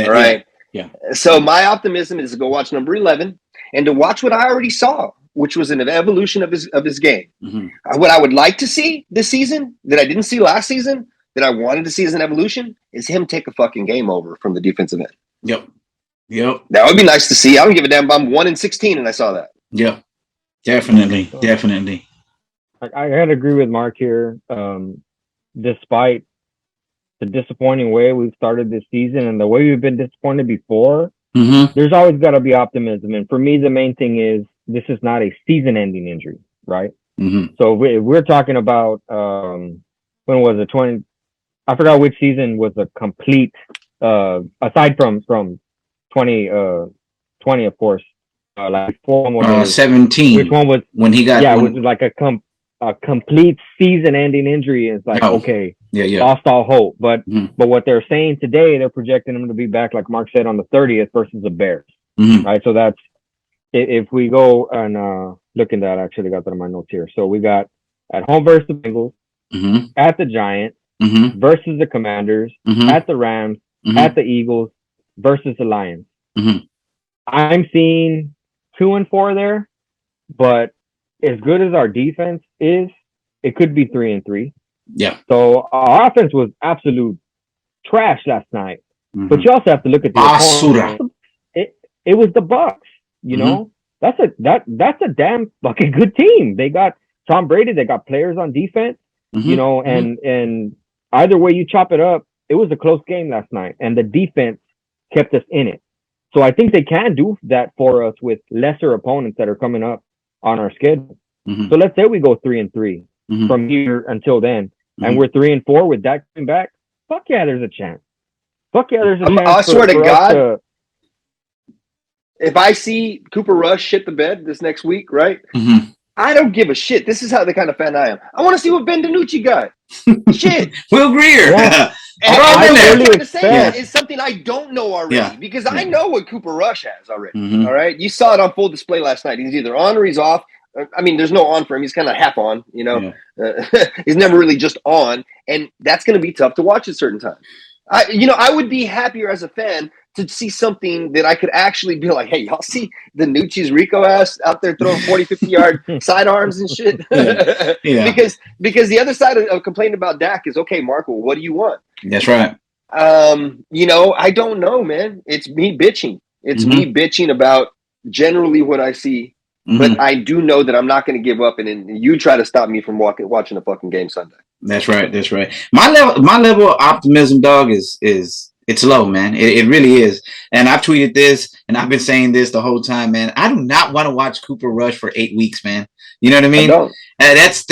D: Right?
C: Yeah.
D: So my optimism is to go watch number 11 and to watch what I already saw, which was an evolution of his game. What I would like to see this season that I didn't see last season, that I wanted to see as an evolution, is him take a fucking game over from the defensive end.
C: Yep.
D: That would be nice to see. I don't give a damn. I'm 1-16 and I saw that.
C: Yeah. Definitely.
E: I gotta agree with Mark here. Despite the disappointing way we've started this season and the way we've been disappointed before, there's always got to be optimism. And for me, the main thing is this is not a season-ending injury, right? So we're talking about when was it? I forgot which season was a complete. Aside from 2020, of course. Like
C: 17.
E: Which one was
C: when he got?
E: Yeah, it was like a complete season-ending injury. It's like okay, lost all hope. But what they're saying today, they're projecting him to be back, like Mark said, on the 30th versus the Bears. Right. So that's if we go and look at that. I actually got that in my notes here. So we got at home versus the Bengals, at the Giants versus the Commanders, at the Rams, at the Eagles versus the Lions. I'm seeing 2-4 there, but as good as our defense is, it could be 3-3.
C: Yeah.
E: So our offense was absolute trash last night, but you also have to look at the opponent. It was the Bucs. That's a damn fucking good team. They got Tom Brady. They got players on defense. And either way you chop it up, it was a close game last night, and the defense kept us in it. So I think they can do that for us with lesser opponents that are coming up on our schedule. So let's say we go 3-3 from here until then. and we're 3-4 with Dak coming back, fuck yeah, there's a chance. Fuck yeah, there's a chance.
D: I swear to God, if I see Cooper Rush shit the bed this next week, right? I don't give a shit. This is how the kind of fan I am. I want to see what Ben DiNucci got. Shit.
C: Will Greer.
D: And
C: I
D: what I'm
C: really
D: trying to say is something I don't know already because I know what Cooper Rush has already. All right. You saw it on full display last night. He's either on or he's off. I mean, there's no on for him. He's kind of half on, you know. He's never really just on. And that's going to be tough to watch at certain times. I would be happier as a fan to see something that I could actually be like, hey, y'all see the Nucci's Rico ass out there throwing 40, 50-yard sidearms and shit? Because the other side of complaining about Dak is, okay, Mark, well, what do you want?
C: That's right.
D: I don't know, man. It's me bitching. It's me bitching about generally what I see. But I do know that I'm not going to give up, and you try to stop me from watching a fucking game Sunday.
C: That's right. That's right. My level of optimism, dog, is it's low, man. It really is. And I've tweeted this, and I've been saying this the whole time, man. I do not want to watch Cooper Rush for 8 weeks, man. You know what I mean? That's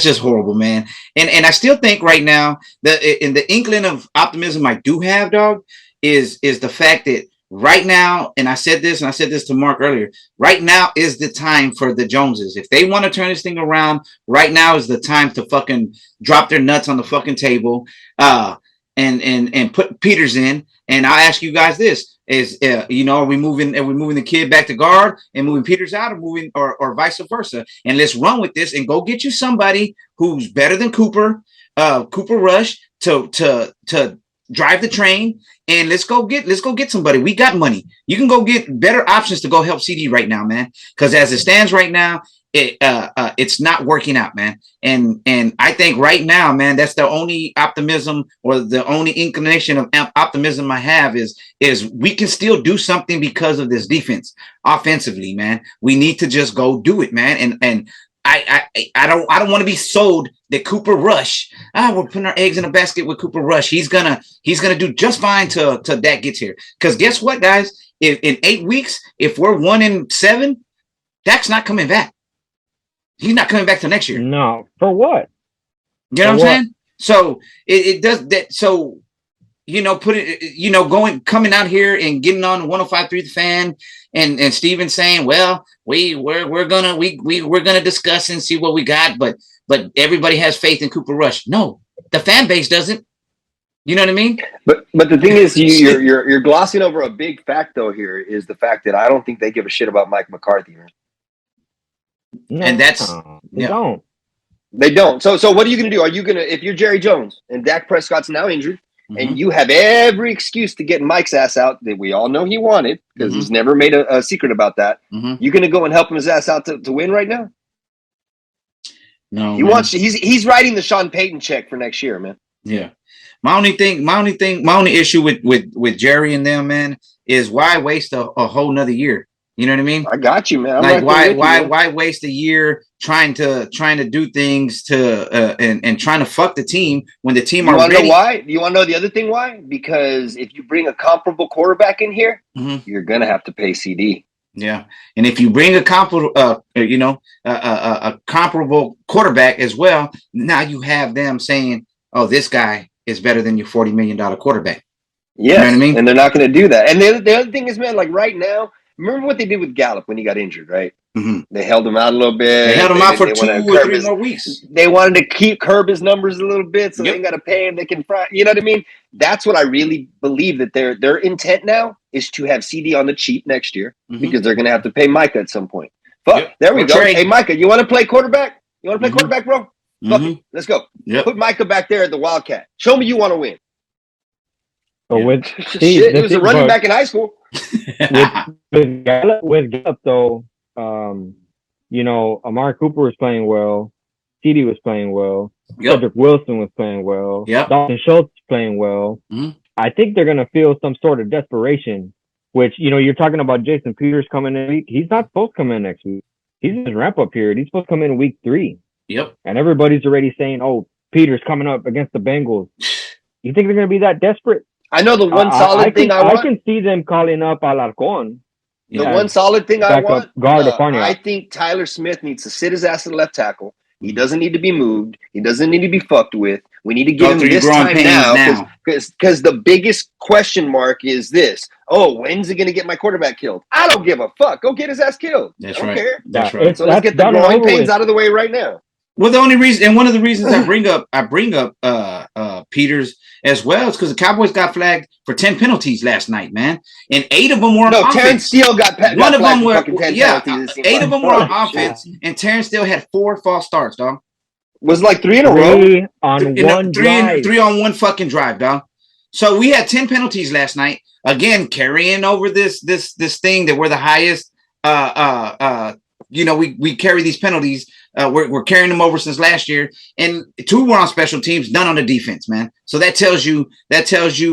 C: just horrible, man. And I still think right now that in the inkling of optimism I do have, dog, is the fact that right now, and I said this to Mark earlier, right now is the time for the Joneses. If they want to turn this thing around, right now is the time to fucking drop their nuts on the fucking table and put Peters in. And I'll ask you guys this. Are we moving the kid back to guard and moving Peters out, or vice versa? And let's run with this and go get you somebody who's better than Cooper Rush to drive the train, and let's go get somebody. We got money. You can go get better options to go help CD right now, man. Because as it stands right now, it's not working out, man. And I think right now, man, that's the only optimism or the only inclination of optimism I have is we can still do something because of this defense offensively, man. We need to just go do it, man. And I don't want to be sold that Cooper Rush. We're putting our eggs in a basket with Cooper Rush. He's gonna do just fine till Dak gets here. Because guess what, guys? In 8 weeks, if we're 1-7, Dak's not coming back. He's not coming back till next year.
E: No, for what?
C: You know what I'm saying? So it does that. So coming out here and getting on 105.3 The Fan and Steven saying, well, we're gonna discuss and see what we got, but everybody has faith in Cooper Rush. No, the fan base doesn't. You know what I mean?
D: But the thing is, you're glossing over a big fact though. Here is the fact that I don't think they give a shit about Mike McCarthy. Man.
E: No,
C: and that's
E: they don't.
D: They don't. So what are you gonna do? Are you gonna, if you're Jerry Jones and Dak Prescott's now injured, and you have every excuse to get Mike's ass out that we all know he wanted because he's never made a secret about that. You gonna go and help him his ass out to win right now?
C: No,
D: he's writing the Sean Payton check for next year, man.
C: Yeah. My only issue with Jerry and them, man, is why waste a whole nother year? You know what I mean?
D: I got you, man.
C: Why waste a year trying to do things and trying to fuck the team when the team
D: already? You want to know why? You want to know the other thing why? Because if you bring a comparable quarterback in here, you're gonna have to pay CD.
C: Yeah, and if you bring a comparable quarterback as well, now you have them saying, "Oh, this guy is better than your $40 million quarterback."
D: Yeah, you know what I mean? And they're not going to do that. And the other thing is, man, like right now, remember what they did with Gallup when he got injured, right? They held him out a little bit.
C: They held him out for 2 or 3 more weeks.
D: They wanted to curb his numbers a little bit, so they ain't got to pay him. They can, you know what I mean? That's what I really believe that their intent now is to have CD on the cheap next year because they're going to have to pay Micah at some point. Fuck, there we go. Hey, Micah, you want to play quarterback? You want to play quarterback, bro? Fuck it. Let's go. Put Micah back there at the Wildcat. Show me you want to win.
E: But with
D: he was a running back in high school.
E: with Gallup though, Amari Cooper was playing well, CD was playing well, Cedric Wilson was playing well, Dalton Schultz playing well. I think they're gonna feel some sort of desperation, which you're talking about Jason Peters coming in week. He's not supposed to come in next week. He's in his ramp up period. He's supposed to come in week 3.
C: Yep.
E: And everybody's already saying, "Oh, Peters coming up against the Bengals." You think they're gonna be that desperate?
D: I know the one solid thing I want.
E: I can see them calling up Alarcon.
D: The one solid thing I want,
E: guard
D: I think Tyler Smith needs to sit his ass at left tackle He doesn't need to be moved. He doesn't need to be fucked with. We need to give him this time now because the biggest question mark is this. Oh, when's he going to get my quarterback killed? I don't give a fuck. Go get his ass killed.
C: That's
D: I don't
C: right.
D: care.
C: That's right.
D: So let's get the growing pains out of the way right now.
C: Well, the only reason, and one of the reasons I bring up Peters as well is because the Cowboys got flagged for 10 penalties last night, man, and 8 of them were on offense.
D: Terrence Steele got
C: one of them were
D: 10 penalties.
C: 8 of them were on offense, and Terrence Steele had 4 false starts, dog.
D: Was like 3 in a row
E: on one drive.
C: 3 on one fucking drive, dog. So we had 10 penalties last night. Again, carrying over this thing that we're the highest. We carry these penalties. We're carrying them over since last year, and 2 were on special teams, none on the defense, man. So that tells you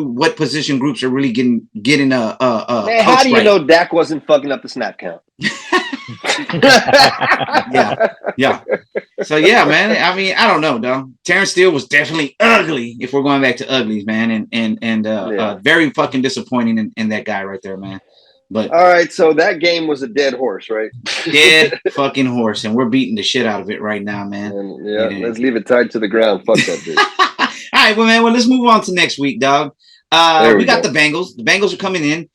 C: what position groups are really getting
D: Man, how do you know Dak wasn't fucking up the snap count?
C: yeah. So yeah, man. I mean, I don't know, dog. Terrence Steele was definitely ugly. If we're going back to uglies, man, and very fucking disappointing in that guy right there, man. But
D: all right, so that game was a dead horse, right?
C: Dead fucking horse, and we're beating the shit out of it right now, man.
D: And, let's leave it tied to the ground. Fuck that bitch.
C: All right, well, man. Well, let's move on to next week, dog. We got the Bengals. The Bengals are coming in.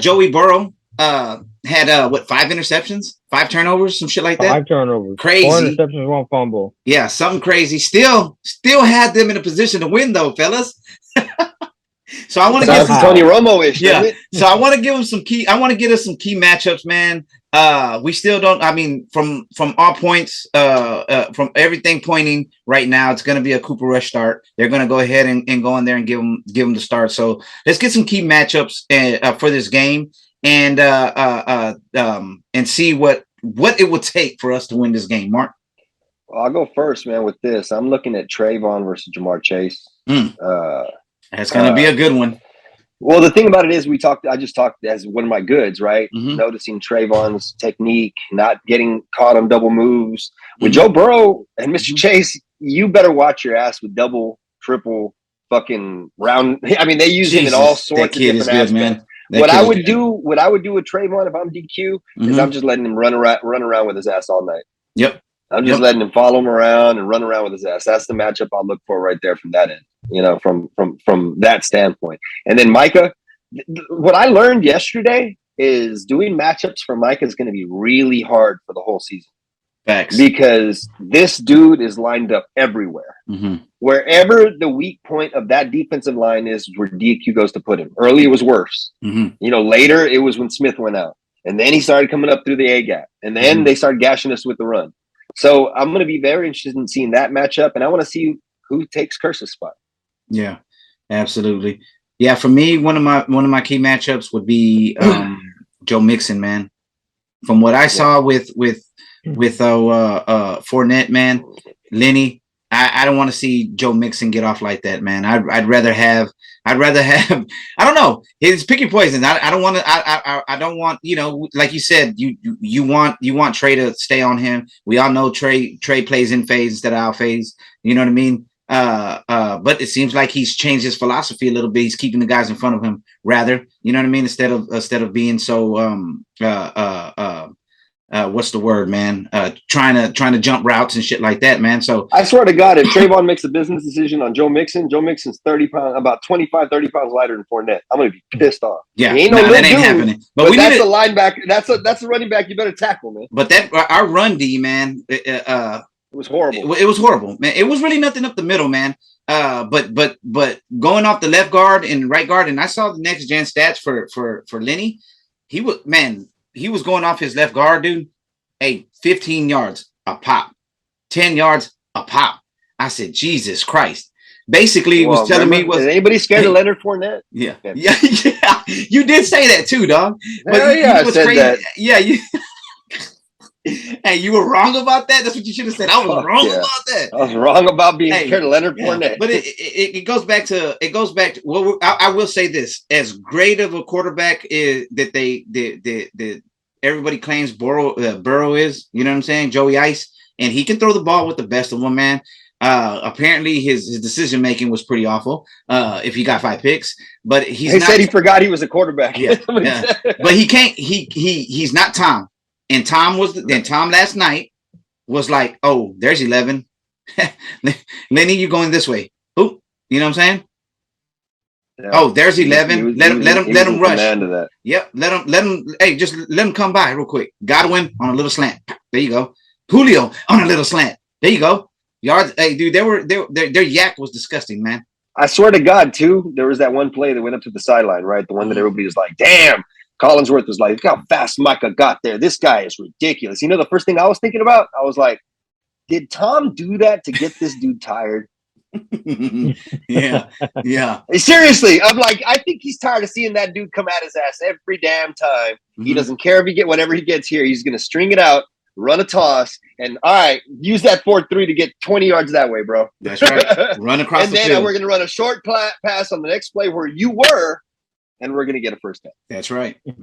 C: Joey Burrow had 5 interceptions, 5 turnovers, some shit like that.
E: 5 turnovers,
C: crazy.
E: 4 interceptions, 1 fumble.
C: Yeah, something crazy. Still had them in a position to win, though, fellas. So I want to get some
D: Tony Romo-ish.
C: Yeah. So I want to give him some key. I want to get us some key matchups, man. We still don't. I mean, from all points, from everything pointing right now, it's going to be a Cooper Rush start. They're going to go ahead and go in there and give them the start. So let's get some key matchups for this game and see what it would take for us to win this game. Mark.
D: Well, I'll go first, man. With this, I'm looking at Trayvon versus Jamar Chase.
C: That's going to be a good one.
D: Well, the thing about it is I just talked as one of my goods, right? Mm-hmm. Noticing Trayvon's technique, not getting caught on double moves. With Joe Burrow and Mr. Chase, you better watch your ass with double, triple, fucking round. I mean, they use him in all sorts of different aspects. Man. What I would do with Trayvon if I'm DQ is I'm just letting him run around with his ass all night.
C: Yep.
D: I'm just letting him follow him around and run around with his ass. That's the matchup I'll look for right there from that end, from that standpoint. And then Micah, what I learned yesterday is doing matchups for Micah is going to be really hard for the whole season.
C: Facts.
D: Because this dude is lined up everywhere. Mm-hmm. Wherever the weak point of that defensive line is where DQ goes to put him. Early, it was worse. Mm-hmm. Later, it was when Smith went out. And then he started coming up through the A-gap. And then they started gashing us with the run. So I'm going to be very interested in seeing that matchup, and I want to see who takes Curse's spot.
C: Yeah, absolutely. Yeah, for me, one of my key matchups would be Joe Mixon, man. From what I saw with Fournette, man, Lenny, I don't want to see Joe Mixon get off like that, man. I'd rather have. I don't know. It's pick your poison. I don't want to. I don't want. Like you said, you want Trey to stay on him. We all know Trey plays in phase instead of out phase. You know what I mean? But it seems like he's changed his philosophy a little bit. He's keeping the guys in front of him rather. You know what I mean? Instead of being so what's the word, man? Trying to jump routes and shit like that, man. So
D: I swear to God, if Trayvon makes a business decision on Joe Mixon's 30 pounds, about 25, 30 pounds lighter than Fournette. I'm gonna be pissed off.
C: Yeah, that ain't happening.
D: But that's a linebacker. That's a running back. You better tackle, man.
C: But that our run D, man. It
D: was horrible.
C: It was horrible, man. It was really nothing up the middle, man. But going off the left guard and right guard, and I saw the next gen stats for Lenny. He was going off his left guard, dude. Hey, 15 yards a pop, 10 yards a pop. I said, Jesus Christ. Basically, he was telling me
D: is anybody scared of Leonard Fournette?
C: Yeah. You did say that too, dog. But
D: I said crazy. That.
C: Yeah, Hey, you were wrong about that. That's what you should have said. I was wrong about that.
D: I was wrong about being scared of Leonard Fournette.
C: But it goes back to well, I will say this: as great of a quarterback is that everybody claims Burrow is. You know what I'm saying? Joey Ice, and he can throw the ball with the best of them, man. Apparently his decision making was pretty awful. If he got 5 picks, but he
D: said he forgot he was a quarterback.
C: Yeah. But he can't. He's not Tom. And Tom last night was like, oh, there's 11. Lenny, you're going this way. Oop, you know what I'm saying? Yeah. Oh, there's 11. Let him rush. That. Yep, let him. Hey, just let him come by real quick. Godwin on a little slant. There you go. Julio on a little slant. There you go. Yards. Hey, dude, their yak was disgusting, man.
D: I swear to God, too, there was that one play that went up to the sideline, right? The one that everybody was like, damn. Collinsworth was like, look how fast Micah got there. This guy is ridiculous. You know, the first thing I was thinking about, I was like, did Tom do that to get this dude tired?
C: Yeah.
D: Seriously, I'm like, I think he's tired of seeing that dude come at his ass every damn time. He doesn't care if he get whatever he gets here. He's going to string it out, run a toss, and all right, use that 4-3 to get 20 yards that way, bro.
C: That's right. Run across
D: the field. And then we're going to run a short pass on the next play where you were, and we're going to get a first down.
C: That's right. And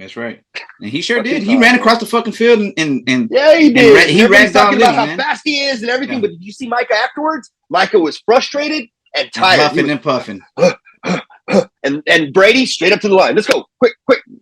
C: he sure did. He ran across the fucking field and
D: yeah, he did.
C: He ran down
D: about how fast he is and everything. Yeah. But did you see Micah afterwards? Micah was frustrated and tired.
C: Puffing.
D: And Brady straight up to the line. Let's go. Quick.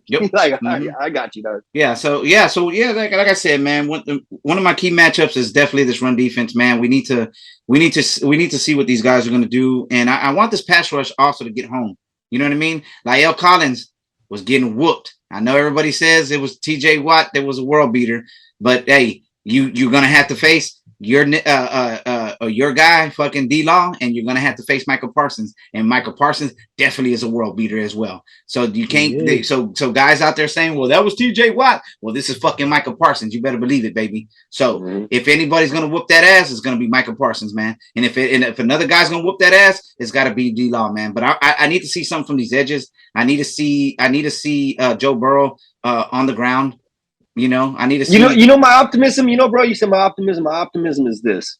D: Yep. Like, I got you, dog.
C: Yeah. So like I said, man, one of my key matchups is definitely this run defense, man. We need to see what these guys are going to do. And I want this pass rush also to get home. You know what I mean? La'el Collins was getting whooped. I know everybody says it was TJ Watt that was a world beater, but hey, you're gonna have to face your guy, fucking D-Law, and you're gonna have to face Michael Parsons. And Michael Parsons definitely is a world beater as well. So you can't. So guys out there saying, well, that was TJ Watt. Well, this is fucking Michael Parsons. You better believe it, baby. So if anybody's gonna whoop that ass, it's gonna be Michael Parsons, man. And if another guy's gonna whoop that ass, it's gotta be D-Law, man. But I need to see something from these edges. I need to see Joe Burrow on the ground. You know, I need to see.
D: You know my optimism. You know, bro. You said my optimism. My optimism is this: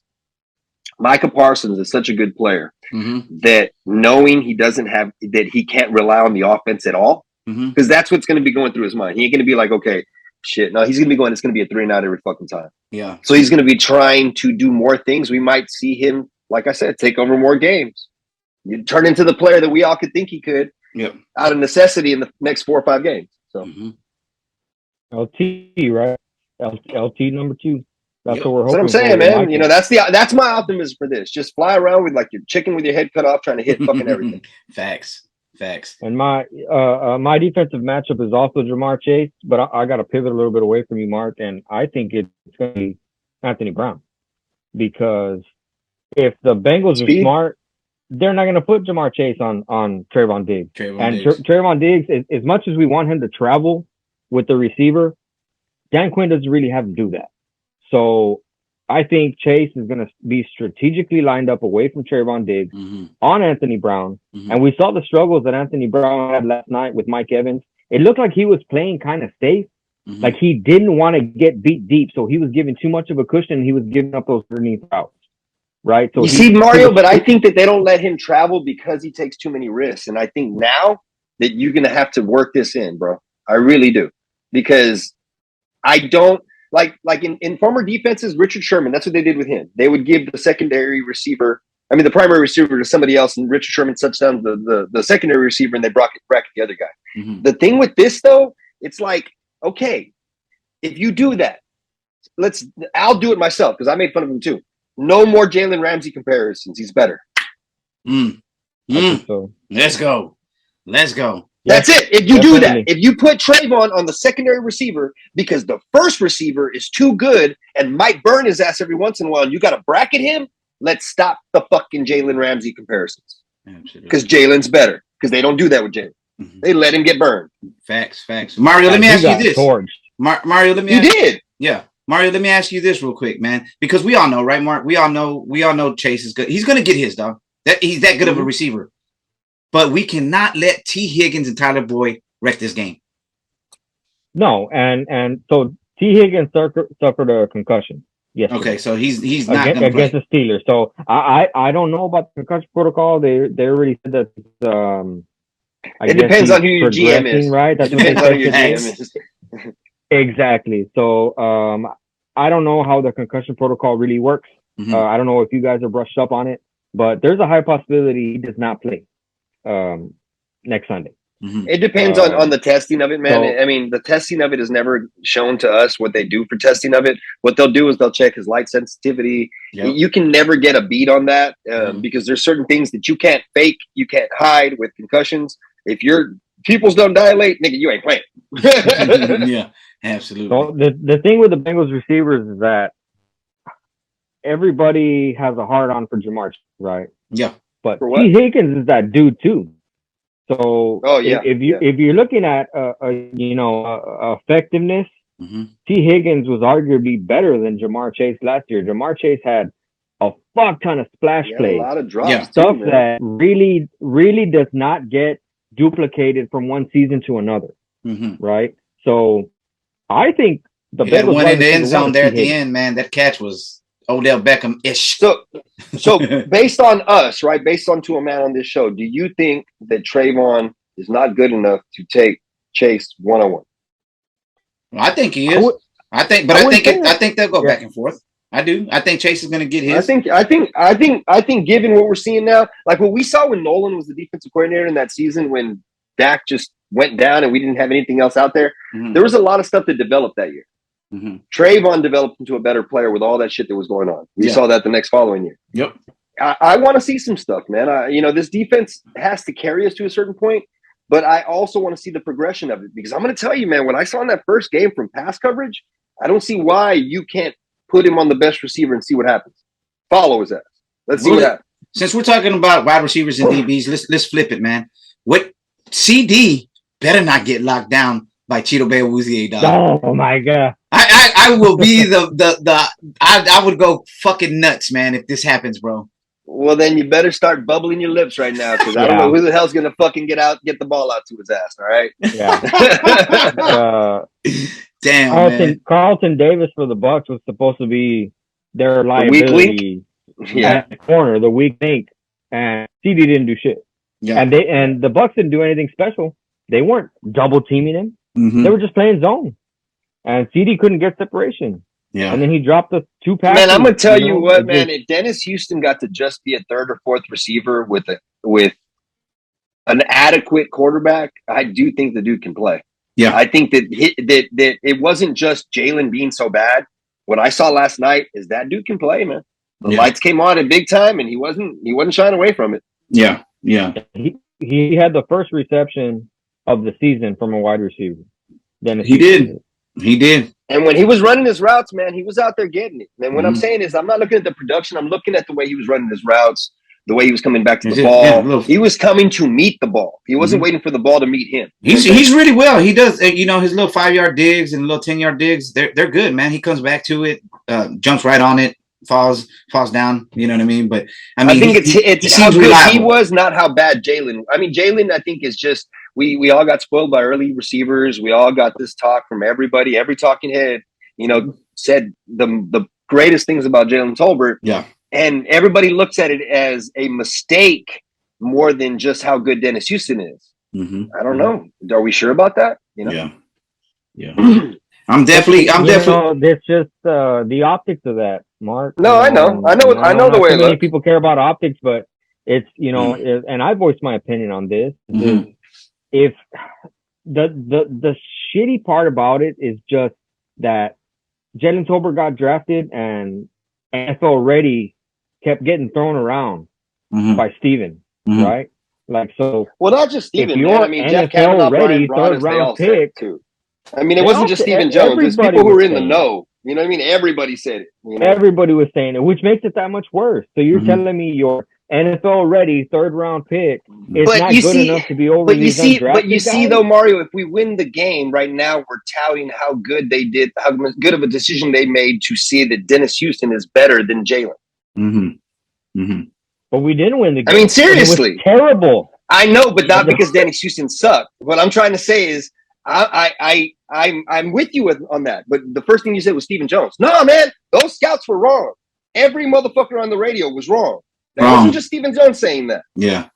D: Micah Parsons is such a good player that knowing he can't rely on the offense at all, because that's what's going to be going through his mind. He ain't going to be like, okay, shit. No, he's going to be going. It's going to be a 3-and-out every fucking time.
C: Yeah.
D: So he's going to be trying to do more things. We might see him, like I said, take over more games. You turn into the player that we all could think he could.
C: Yep.
D: Out of necessity in the next 4 or 5 games. So.
E: LT, right? LT number 2. That's what we're hoping.
D: That's what I'm saying, man. You know, that's my optimism for this. Just fly around with like your chicken with your head cut off, trying to hit fucking everything.
C: Facts.
E: And my defensive matchup is also Jamar Chase, but I got to pivot a little bit away from you, Mark, and I think it's going to be Anthony Brown, because if the Bengals are smart, they're not going to put Jamar Chase on Trayvon Diggs. Trayvon Diggs, as much as we want him to travel with the receiver, Dan Quinn doesn't really have to do that. So I think Chase is going to be strategically lined up away from Trayvon Diggs on Anthony Brown. And we saw the struggles that Anthony Brown had last night with Mike Evans. It looked like he was playing kind of safe. Like he didn't want to get beat deep. So he was giving too much of a cushion. He was giving up those underneath routes. Right. So
D: you see, Mario, but I think that they don't let him travel because he takes too many risks. And I think now that you're going to have to work this in, bro. I really do. Because I don't like in former defenses, Richard Sherman, that's what they did with him. They would give the the primary receiver to somebody else, and Richard Sherman touched down the secondary receiver, and they bracket the other guy. The thing with this, though, it's like, okay, if you do that, I'll do it myself because I made fun of him too. No more Jalen Ramsey comparisons. He's better.
E: So.
C: Let's go.
D: That's it. If you do that, if you put Trayvon on the secondary receiver because the first receiver is too good and might burn his ass every once in a while, and you got to bracket him, let's stop the fucking Jalen Ramsey comparisons. Because Jalen's better. Because they don't do that with Jalen. They let him get burned.
C: Facts. Mario, let me ask you this. Mario, let me ask you. Yeah. Mario, let me ask you this real quick, man. Because we all know, right, Mark? We all know Chase is good. He's going to get his, dog. He's that good of a receiver. But we cannot let T. Higgins and Tyler Boyd wreck this game.
E: No, and so T. Higgins suffered a concussion. Yes.
C: Okay, so he's not going to play
E: against the Steelers. So I don't know about the concussion protocol. They already said that.
D: It depends on who your GM is,
E: right? That's what
D: depends on who your GM is.
E: Exactly. So I don't know how the concussion protocol really works. I don't know if you guys are brushed up on it, but there's a high possibility he does not play next Sunday.
D: It depends on the testing of it, man. So, I mean, the testing of it is never shown to us what they do for testing of it. What they'll do is they'll check his light sensitivity. Yep. You can never get a beat on that because there's certain things that you can't fake, you can't hide with concussions. If your pupils don't dilate, nigga, you ain't playing.
C: Yeah, absolutely.
E: So the thing with the Bengals receivers is that everybody has a hard on for Jamar, right?
C: Yeah.
E: But T. Higgins is that dude too. So if you're looking at effectiveness, T. Higgins was arguably better than Jamar Chase last year. Jamar Chase had a fuck ton of splash plays,
D: a lot of drops,
E: stuff that really does not get duplicated from one season to another, right? So I think the
C: Bengals one in the end zone there at the end, man. That catch was Odell Beckham-ish.
D: So based on us, right? Based on To a Man on this show, do you think that Trayvon is not good enough to take Chase one-on-one?
C: Well, I think he is. I think they'll go back and forth. I do. I think Chase is going to get his.
D: I think given what we're seeing now, like what we saw when Nolan was the defensive coordinator in that season when Dak just went down and we didn't have anything else out there, there was a lot of stuff that developed that year. Trayvon developed into a better player with all that shit that was going on. We saw that the next following year.
C: Yep.
D: I want to see some stuff, man. This defense has to carry us to a certain point, but I also want to see the progression of it because I'm going to tell you, man, what I saw in that first game from pass coverage, I don't see why you can't put him on the best receiver and see what happens. Follow his ass. Let's see what happens.
C: Since we're talking about wide receivers and DBs, let's flip it, man. What CD better not get locked down by Cheeto Bay Awuzie, dog.
E: Oh my god.
C: I will be I would go fucking nuts, man, if this happens, bro.
D: Well, then you better start bubbling your lips right now because I don't know who the hell's gonna fucking get the ball out to his ass. All right.
E: Yeah.
C: Damn.
E: Carlton Davis for the Bucs was supposed to be their liability. At the corner, the weak link, and CD didn't do shit. Yeah. And the Bucs didn't do anything special. They weren't double teaming him. They were just playing zone. And CD couldn't get separation. Yeah. And then he dropped the 2 passes.
D: Man, I'm gonna tell you what, man. If Dennis Houston got to just be a third or fourth receiver with an adequate quarterback, I do think the dude can play. Yeah. I think that it wasn't just Jalen being so bad. What I saw last night is that dude can play, man. The lights came on at big time, and he wasn't shying away from it.
C: Yeah. Yeah.
E: He had the first reception of the season from a wide receiver.
C: He did.
D: And when he was running his routes, man, he was out there getting it. And what I'm saying is I'm not looking at the production. I'm looking at the way he was running his routes, the way he was coming back to the ball. He was coming to meet the ball. He wasn't waiting for the ball to meet him.
C: He's really well. He does, his little 5-yard digs and little 10-yard digs. They're good, man. He comes back to it, jumps right on it, falls down. You know what I mean? But
D: I think it's how good reliable. He was, not how bad Jalen. I mean, Jalen, I think, is just we all got spoiled by early receivers. We all got this talk from everybody. Every talking head, said the greatest things about Jalen Tolbert.
C: Yeah.
D: And everybody looks at it as a mistake more than just how good Dennis Houston is. I don't know. Are we sure about that?
C: Yeah. I'm definitely.
E: It's just the optics of that, Mark.
D: No, I know the way.
E: Many people care about optics, but it's and I voiced my opinion on this. If the shitty part about it is just that Jalen Tolbert got drafted and NFL ready kept getting thrown around by Steven, right? Like, so.
D: Well, not just Steven. Jeff Kavanaugh, ready, third round pick too. I mean, it wasn't just Steven Jones. It's people who were in the know. You know what I mean? Everybody said it.
E: Everybody was saying it, which makes it that much worse. So you're telling me your NFL ready third round pick is not good enough to be over.
D: But you see, though, Mario, if we win the game right now, we're touting how good they did, how good of a decision they made to see that Dennis Houston is better than Jalen.
E: But we didn't win the game.
D: I mean, seriously,
E: it was terrible.
D: I know, but not because Dennis Houston sucked. What I'm trying to say is, I'm with you on that. But the first thing you said was Steven Jones. No, man, those scouts were wrong. Every motherfucker on the radio was wrong. That wasn't just Steven Jones saying that.
C: Yeah.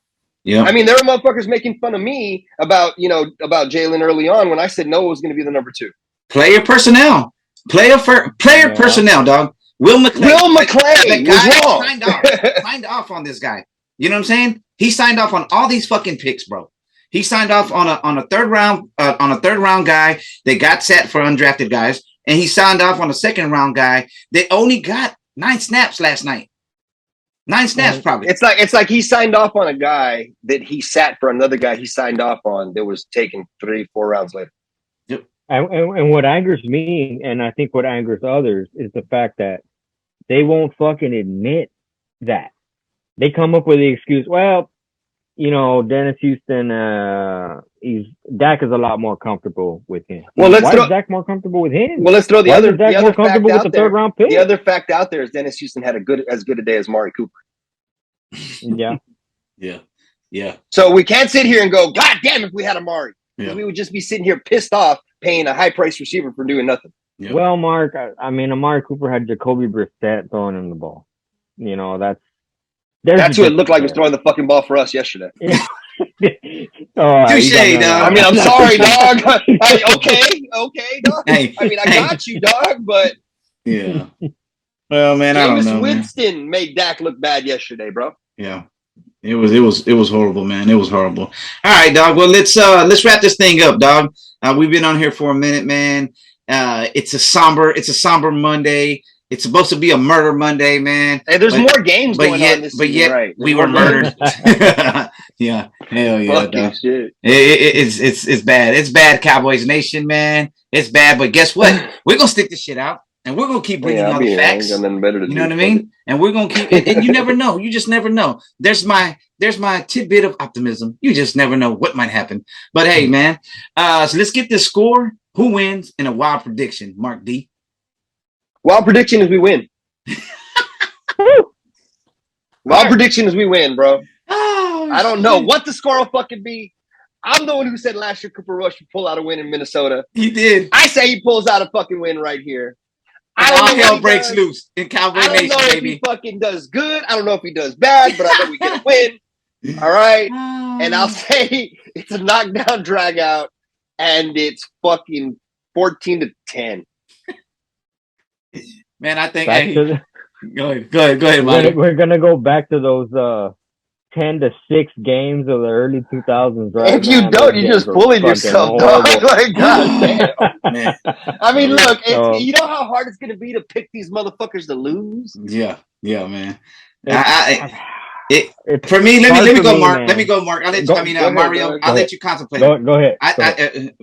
D: I mean, there were motherfuckers making fun of me about Jalen early on when I said Noah was going to be the number 2.
C: Player personnel, personnel, dog. Will McClay was wrong. Signed off on this guy. You know what I'm saying? He signed off on all these fucking picks, bro. He signed off on a third round guy that got set for undrafted guys, and he signed off on a second round guy that only got 9 snaps last night. 9 snaps, probably.
D: It's like he signed off on a guy that he sat for another guy he signed off on that was taken 3-4 rounds later.
C: Yep.
E: And what angers me, and I think what angers others, is the fact that they won't fucking admit that. They come up with the excuse, well, you know, Dennis Houston, Dak is a lot more comfortable with him.
D: Well,
E: Why is Dak more comfortable with him?
D: Well, let's throw the other
E: Dak more comfortable with the third round pick.
D: The other fact out there is Dennis Houston had as good a day as Mari Cooper.
E: Yeah.
C: Yeah.
D: So we can't sit here and go, God damn, if we had Amari.
C: Yeah.
D: We would just be sitting here pissed off paying a high-priced receiver for doing nothing.
C: Yeah.
E: Well, Mark, I mean, Amari Cooper had Jacoby Brissett throwing him the ball. You know, that's
D: who it looked like was throwing the fucking ball for us yesterday.
C: Touche, dog.
D: I mean, I'm sorry, dog. Okay, dog.
C: Hey,
D: I mean, I got you, dog, but
C: yeah. Well, man, I don't know.
D: Winston made Dak look bad yesterday, bro.
C: Yeah. It was horrible, man. It was horrible. All right, dog. Well, let's wrap this thing up, dog. We've been on here for a minute, man. It's a somber Monday. It's supposed to be a murder Monday, man.
D: Hey, there's more games going on this season,
C: but yet
D: right?
C: We were murdered. Yeah, hell yeah, dog.
D: Shit.
C: It's bad. It's bad, Cowboys Nation, man. It's bad, but guess what? We're gonna stick this shit out, and we're gonna keep bringing all the facts. You know what I mean? And we're gonna keep. And you never know. You just never know. There's my tidbit of optimism. You just never know what might happen. But hey, man. So let's get this score. Who wins in a wild prediction? Mark D.
D: Wild prediction is we win. Wild prediction is we win, bro.
C: Oh,
D: I don't know what the score will fucking be. I'm the one who said last year Cooper Rush would pull out a win in Minnesota.
C: He did.
D: I say he pulls out a fucking win right here.
C: All hell breaks loose in Cowboy Nation, baby.
D: I don't know if he fucking does good. I don't know if he does bad, but I know we get a win. All right. And I'll say it's a knockdown drag out, and it's fucking 14-10.
C: Man, I think. Go ahead,
E: we're gonna go back to those 10-6 games of the early 2000s, right?
D: If you don't, you just bullied yourself, dog. Like, God damn. I mean, look, you know how hard it's gonna be to pick these motherfuckers to lose.
C: Yeah, man. For me, let me go, Mark. Man. Let me go, Mark. I'll let you. Mario. I'll let you contemplate.
E: Go ahead.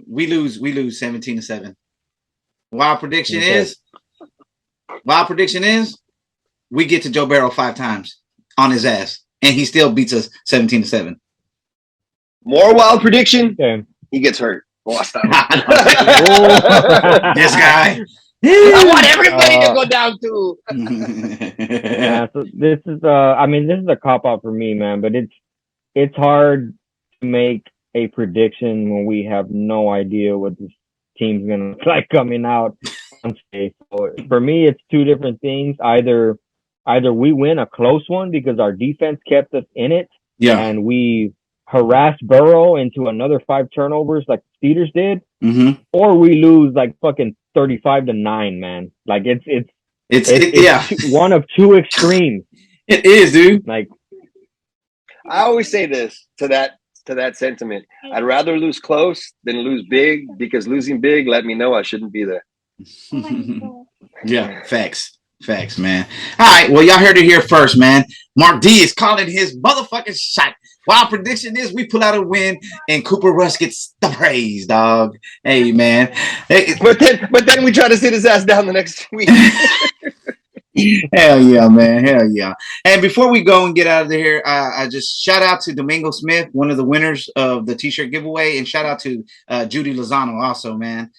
C: We lose 17-7. Wild prediction is. Wild prediction is we get to Joe Burrow 5 times on his ass, and he still beats us 17-7.
D: More wild prediction. Okay. He gets hurt. This
C: guy.
D: I want everybody to go down too.
E: Yeah, so this is this is a cop out for me, man. But it's hard to make a prediction when we have no idea what this team's gonna look like coming out. So for me, it's 2 different things. Either we win a close one because our defense kept us in it, and we harassed Burrow into another 5 turnovers like the Steelers did, or we lose like fucking 35-9, man. Like it's one of 2 extremes.
C: It is, dude.
D: Like I always say this to that sentiment. I'd rather lose close than lose big, because losing big let me know I shouldn't be there.
C: Yeah, facts, man. All right, well, y'all heard it here first, man. Mark D is calling his motherfucking shot. Wild prediction is we pull out a win and Cooper Rush gets the praise, dog. Hey, man. Hey,
D: but then we try to sit his ass down the next week.
C: Hell yeah, man. Hell yeah. And before we go and get out of here, I just shout out to Domingo Smith, one of the winners of the t-shirt giveaway, and shout out to Judy Lozano also, man.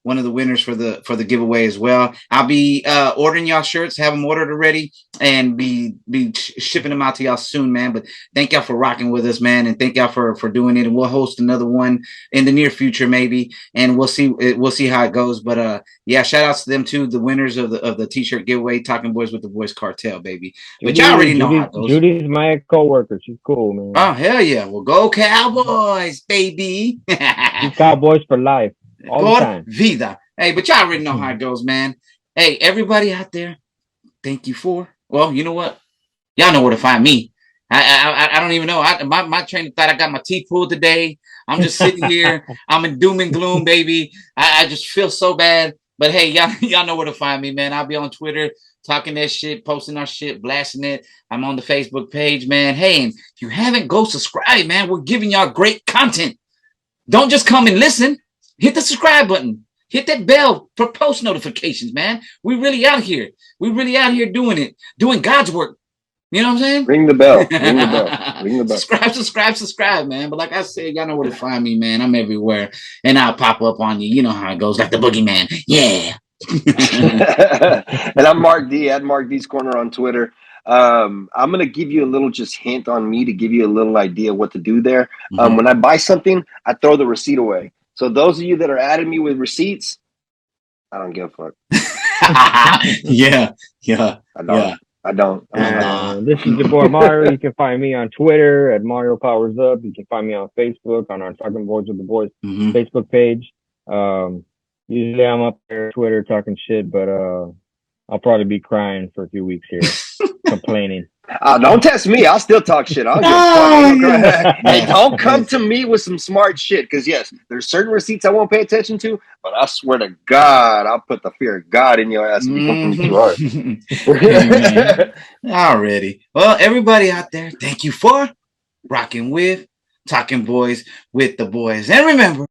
C: One of the winners for the giveaway as well. I'll be ordering y'all shirts, have them ordered already, and be shipping them out to y'all soon, man. But thank y'all for rocking with us, man, and thank y'all for doing it. And we'll host another one in the near future, maybe, and we'll see how it goes. But yeah, shout outs to them too, the winners of the t-shirt giveaway, Talking Boys with the Boys Cartel, baby. But y'all already know how it goes.
E: Judy's my coworker. She's cool, man.
C: Oh hell yeah! Well, go Cowboys, baby.
E: Cowboys for life. All the time.
C: Vida. Hey, but y'all already know how it goes, man. Hey, everybody out there, thank you for. Well, you know what? Y'all know where to find me. I don't even know. My trainer thought I got my teeth pulled today. I'm just sitting here. I'm in doom and gloom, baby. I just feel so bad. But hey, y'all know where to find me, man. I'll be on Twitter talking that shit, posting our shit, blasting it. I'm on the Facebook page, man. Hey, and if you haven't, go subscribe, man. We're giving y'all great content. Don't just come and listen. Hit the subscribe button. Hit that bell for post notifications, man. We really out here. We really out here doing it, doing God's work. You know what I'm saying?
D: Ring the bell. Ring the bell. Ring the bell.
C: Subscribe, man. But like I said, y'all know where to find me, man. I'm everywhere. And I'll pop up on you. You know how it goes, like the boogeyman. Yeah.
D: And I'm Mark D at Mark D's Corner on Twitter. I'm going to give you a little just hint on me to give you a little idea what to do there. When I buy something, I throw the receipt away. So those of you that are adding me with receipts, I don't give a fuck.
C: Yeah.
D: I don't.
E: This is your boy Mario. You can find me on Twitter at Mario Powers Up. You can find me on Facebook on our Talking Boys with the Boys Facebook page. Usually I'm up there on Twitter talking shit, but I'll probably be crying for a few weeks here, complaining.
D: Don't test me. I'll still talk shit. I don't give a fuck. Hey, don't come to me with some smart shit. Because yes, there's certain receipts I won't pay attention to, but I swear to God, I'll put the fear of God in your ass if you come from me too hard.
C: Already. Well, everybody out there, thank you for rocking with Talking Boys with the Boys. And remember,